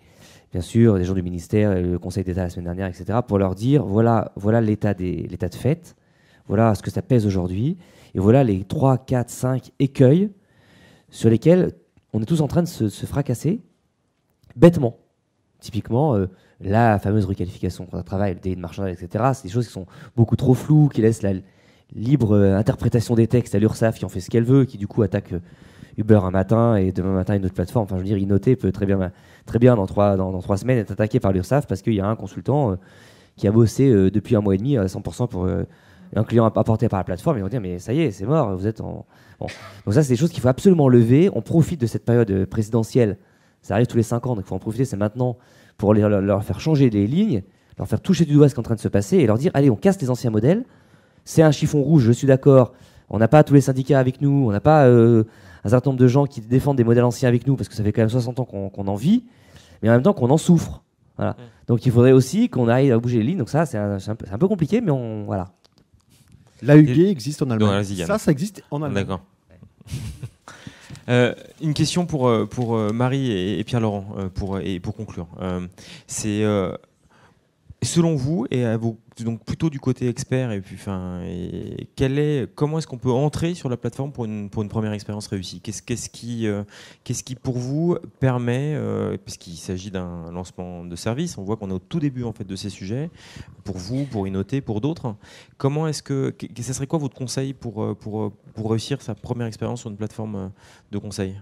bien sûr, des gens du ministère, le Conseil d'État la semaine dernière, etc., pour leur dire voilà l'état de fait, voilà ce que ça pèse aujourd'hui, et voilà les 3, 4, 5 écueils sur lesquels on est tous en train de se fracasser bêtement. Typiquement, la fameuse requalification contre le travail, le délit de marchandage, etc., c'est des choses qui sont beaucoup trop floues, qui laissent la libre interprétation des textes à l'URSSAF, qui en fait ce qu'elle veut, qui du coup attaque Uber un matin et demain matin une autre plateforme. Enfin, je veux dire, Innoté peut très bien dans 3 semaines être attaqué par l'URSSAF parce qu'il y a un consultant qui a bossé depuis 1 mois et demi à 100% pour un client apporté par la plateforme. Ils vont dire mais ça y est, c'est mort, vous êtes en... Bon. Donc ça, c'est des choses qu'il faut absolument lever. On profite de cette période présidentielle. Ça arrive tous les 5 ans, donc il faut en profiter. C'est maintenant pour leur faire changer les lignes, leur faire toucher du doigt ce qui est en train de se passer et leur dire allez, on casse les anciens modèles. C'est un chiffon rouge, je suis d'accord. On n'a pas tous les syndicats avec nous, on n'a pas un certain nombre de gens qui défendent des modèles anciens avec nous, parce que ça fait quand même 60 ans qu'on en vit, mais en même temps qu'on en souffre. Voilà. Donc il faudrait aussi qu'on arrive à bouger les lignes. Donc ça, c'est un peu compliqué, mais voilà. L'AUG existe en Allemagne. Non, ça existe en Allemagne. D'accord. Une question pour Marie et Pierre-Laurent, pour conclure. C'est... selon vous, et donc plutôt du côté expert, comment est-ce qu'on peut entrer sur la plateforme pour une première expérience réussie ? Qu'est-ce qui pour vous permet, puisqu'il s'agit d'un lancement de service, on voit qu'on est au tout début en fait de ces sujets, pour vous, pour Innoté, pour d'autres. Comment est-ce que ça serait quoi votre conseil pour réussir sa première expérience sur une plateforme de conseil ?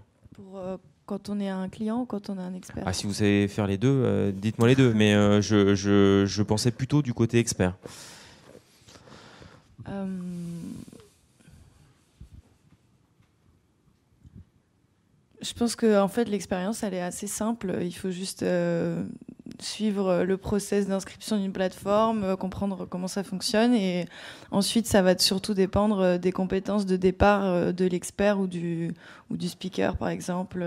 Quand on est un client ou quand on est un expert ? Si vous savez faire les deux, dites-moi les deux. Mais je pensais plutôt du côté expert. Je pense que en fait, l'expérience, elle est assez simple. Il faut juste suivre le process d'inscription d'une plateforme, comprendre comment ça fonctionne. Et ensuite, ça va surtout dépendre des compétences de départ de l'expert ou du speaker, par exemple.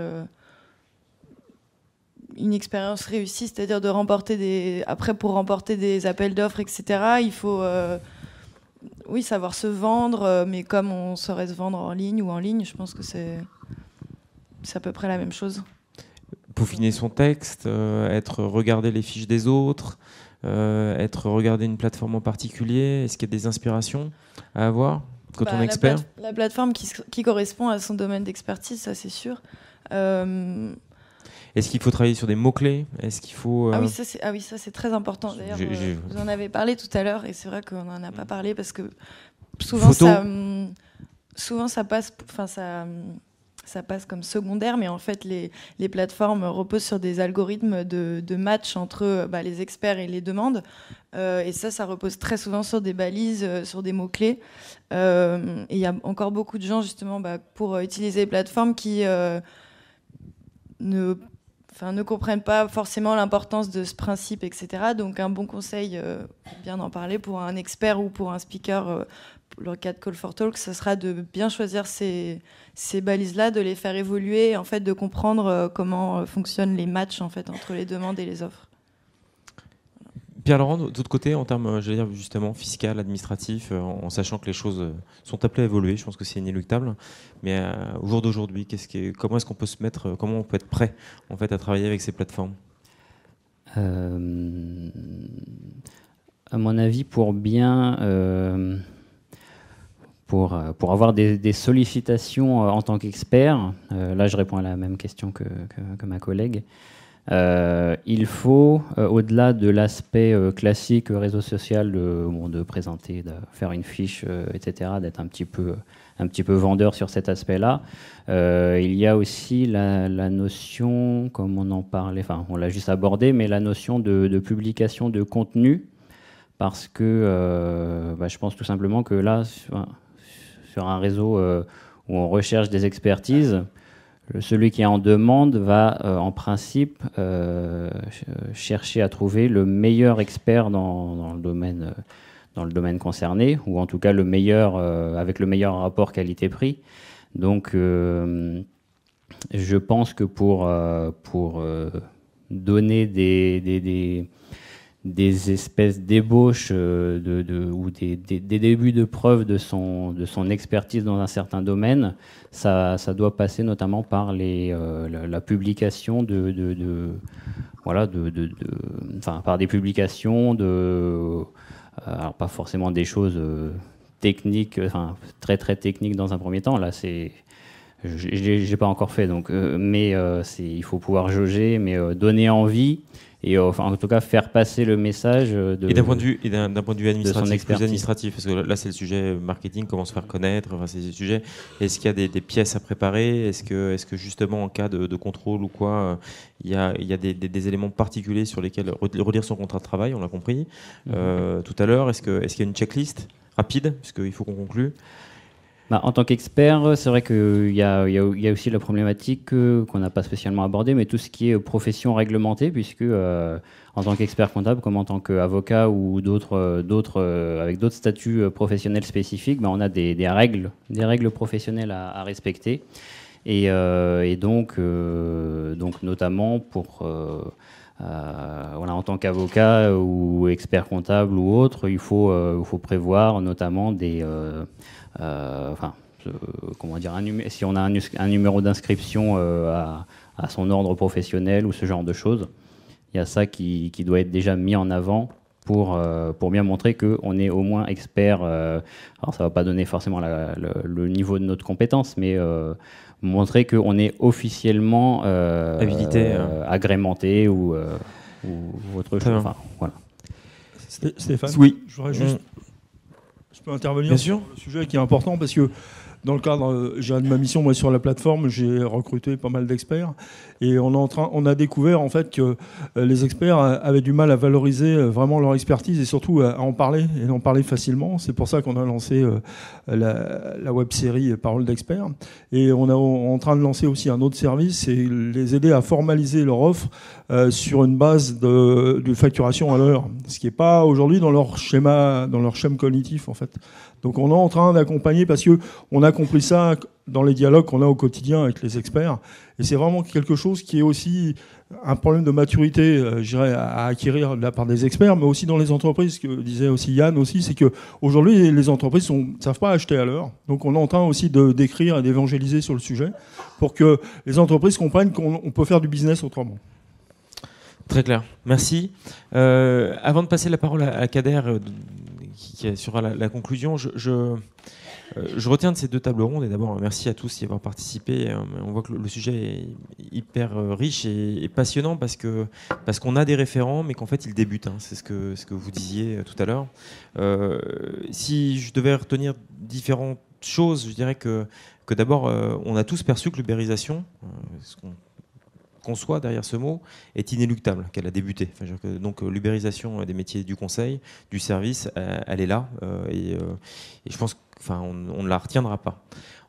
Une expérience réussie, c'est-à-dire de remporter pour remporter des appels d'offres, etc., il faut savoir se vendre, mais comme on saurait se vendre en ligne ou en ligne, je pense que c'est à peu près la même chose. Peaufiner son texte, regarder les fiches des autres, regarder une plateforme en particulier, est-ce qu'il y a des inspirations à avoir quand on est expert ? La plateforme qui correspond à son domaine d'expertise, ça c'est sûr. Est-ce qu'il faut travailler sur des mots-clés ? Est-ce qu'il faut... Ah oui, ça c'est très important. D'ailleurs, vous en avez parlé tout à l'heure et c'est vrai qu'on n'en a pas parlé parce que souvent ça passe... Ça passe comme secondaire, mais en fait, les plateformes reposent sur des algorithmes de match entre les experts et les demandes. Et ça repose très souvent sur des balises, sur des mots-clés. Et il y a encore beaucoup de gens, justement, pour utiliser les plateformes qui ne comprennent pas forcément l'importance de ce principe, etc. Donc, un bon conseil, bien en parler, pour un expert ou pour un speaker, pour le cas de Call for Talk, ce sera de bien choisir ces balises-là, de les faire évoluer, en fait, de comprendre comment fonctionnent les matchs en fait, entre les demandes et les offres. Pierre-Laurent, d'autre côté, en termes, j'allais dire justement, fiscal, administratif, en sachant que les choses sont appelées à évoluer, je pense que c'est inéluctable. Mais au jour d'aujourd'hui, comment est-ce qu'on peut se mettre, comment on peut être prêt en fait, à travailler avec ces plateformes ? À mon avis, pour avoir des sollicitations en tant qu'expert, là je réponds à la même question que ma collègue, Il faut, au-delà de l'aspect classique réseau social, de présenter, de faire une fiche, etc., d'être un petit peu vendeur sur cet aspect-là, il y a aussi la notion, comme on en parlait, enfin on l'a juste abordé, mais la notion de publication de contenu, parce que je pense tout simplement que là, sur un réseau où on recherche des expertises, celui qui est en demande va en principe chercher à trouver le meilleur expert dans le domaine concerné, ou en tout cas le meilleur, avec le meilleur rapport qualité-prix. Donc je pense que pour donner des espèces d'ébauches ou des débuts de preuve de son expertise dans un certain domaine, ça doit passer notamment par la publication par des publications alors pas forcément des choses techniques, très très techniques dans un premier temps. Là, j'ai pas encore fait, donc, mais il faut pouvoir jauger, mais donner envie. Et en tout cas, faire passer le message et d'un point de vue administratif, plus administratif, parce que là, c'est le sujet marketing, comment se faire connaître, c'est le sujet. Est-ce qu'il y a des pièces à préparer ? Est-ce que justement, en cas de contrôle ou quoi, il y a des éléments particuliers sur lesquels relire son contrat de travail, on l'a compris tout à l'heure. Est-ce qu'il y a une checklist rapide, puisqu'il faut qu'on conclue ? En tant qu'expert, c'est vrai qu'il y a aussi la problématique qu'on n'a pas spécialement abordée, mais tout ce qui est profession réglementée, puisque en tant qu'expert comptable, comme en tant qu'avocat ou avec d'autres statuts professionnels spécifiques, on a des règles professionnelles à respecter. Et donc notamment en tant qu'avocat ou expert comptable ou autre, il faut prévoir notamment si on a un numéro d'inscription à son ordre professionnel ou ce genre de choses, il y a ça qui doit être déjà mis en avant pour bien montrer qu'on est au moins expert. Alors ça ne va pas donner forcément le niveau de notre compétence, mais montrer qu'on est officiellement habilité, agrémenté ou autre chose. Voilà. Stéphane, oui. Je voudrais juste... Je peux intervenir Bien sur sûr. le sujet qui est important, parce que dans le cadre de ma mission, moi, sur la plateforme, j'ai recruté pas mal d'experts, et on a découvert en fait que les experts avaient du mal à valoriser vraiment leur expertise, et surtout à en parler, et d'en parler facilement. C'est pour ça qu'on a lancé la web-série Paroles d'experts, et on est en train de lancer aussi un autre service, c'est les aider à formaliser leur offre sur une base de facturation à l'heure, ce qui n'est pas aujourd'hui dans leur schéma cognitif en fait. Donc on est en train d'accompagner, parce qu'on a compris ça dans les dialogues qu'on a au quotidien avec les experts, et c'est vraiment quelque chose qui est aussi un problème de maturité, je dirais, à acquérir de la part des experts, mais aussi dans les entreprises, ce que disait aussi Yann aussi, c'est qu'aujourd'hui les entreprises ne savent pas acheter à l'heure. Donc on est en train aussi d'écrire et d'évangéliser sur le sujet pour que les entreprises comprennent qu'on peut faire du business autrement. Très clair, merci. Avant de passer la parole à Kader, qui assurera la conclusion, je retiens de ces deux tables rondes, et d'abord merci à tous d'y avoir participé. On voit que le sujet est hyper riche et passionnant, parce qu'on a des référents, mais qu'en fait ils débutent. C'est ce que vous disiez tout à l'heure. Si je devais retenir différentes choses, je dirais que d'abord on a tous perçu que l'ubérisation, ce qu'on conçoit derrière ce mot, est inéluctable, qu'elle a débuté. Donc l'ubérisation des métiers du conseil, du service, elle est là, et je pense qu'on ne la retiendra pas.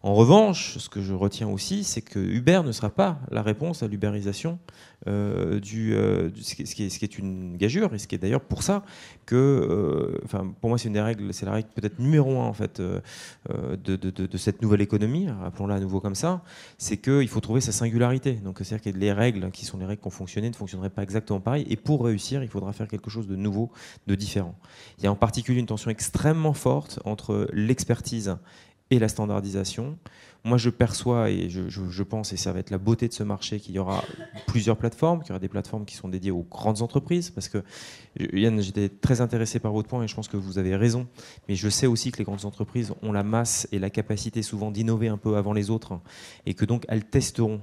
En revanche, ce que je retiens aussi, c'est que Uber ne sera pas la réponse à l'ubérisation, ce qui est une gageure, et ce qui est d'ailleurs pour ça que, pour moi, c'est la règle peut-être numéro 1 en fait de cette nouvelle économie, appelons-la à nouveau comme ça, c'est qu'il faut trouver sa singularité. Donc c'est-à-dire que les règles qui sont les règles qui ont fonctionné ne fonctionneraient pas exactement pareil, et pour réussir, il faudra faire quelque chose de nouveau, de différent. Il y a en particulier une tension extrêmement forte entre l'expertise et la standardisation. Moi, je perçois et je pense, et ça va être la beauté de ce marché, qu'il y aura plusieurs plateformes, qu'il y aura des plateformes qui sont dédiées aux grandes entreprises, parce que, Yann, j'étais très intéressé par votre point et je pense que vous avez raison, mais je sais aussi que les grandes entreprises ont la masse et la capacité souvent d'innover un peu avant les autres, et que donc elles testeront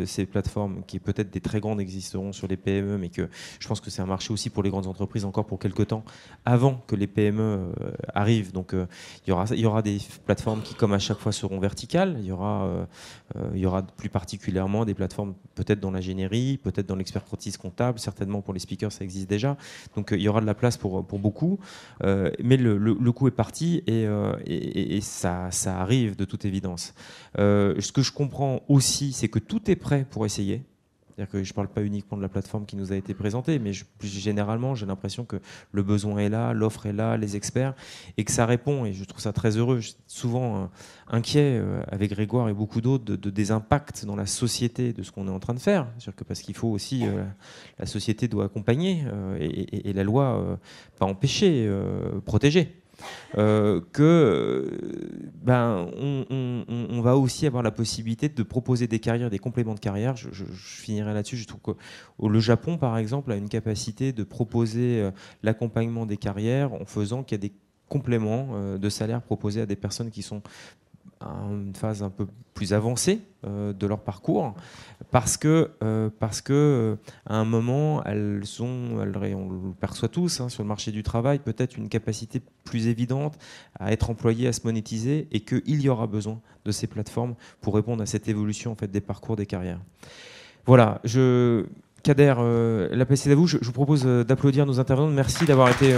ces plateformes qui peut-être des très grandes existeront sur les PME, mais que je pense que c'est un marché aussi pour les grandes entreprises encore pour quelques temps, avant que les PME arrivent. Donc il y aura des plateformes qui, comme à chaque fois, seront verticales. Il y aura plus particulièrement des plateformes peut-être dans l'ingénierie, peut-être dans l'expertise comptable, certainement pour les speakers ça existe déjà. Donc il y aura de la place pour beaucoup, mais le coup est parti et ça arrive de toute évidence. Ce que je comprends aussi, c'est que tout est prêt pour essayer. C'est-à-dire que je ne parle pas uniquement de la plateforme qui nous a été présentée, mais généralement, j'ai l'impression que le besoin est là, l'offre est là, les experts, et que ça répond, et je trouve ça très heureux. Je suis souvent inquiet, avec Grégoire et beaucoup d'autres, des impacts dans la société de ce qu'on est en train de faire. C'est-à-dire que parce qu'il faut aussi, la société doit accompagner, et la loi, pas empêcher, protéger. On va aussi avoir la possibilité de proposer des carrières, des compléments de carrière. Je finirai là-dessus. Je trouve que le Japon, par exemple, a une capacité de proposer l'accompagnement des carrières en faisant qu'il y a des compléments de salaire proposés à des personnes qui sont à une phase un peu plus avancée de leur parcours, parce que à un moment on le perçoit tous sur le marché du travail, peut-être une capacité plus évidente à être employé, à se monétiser, et qu'il y aura besoin de ces plateformes pour répondre à cette évolution en fait des parcours, des carrières. Voilà, Kader, la place est à vous. Je vous propose d'applaudir nos intervenants. Merci d'avoir été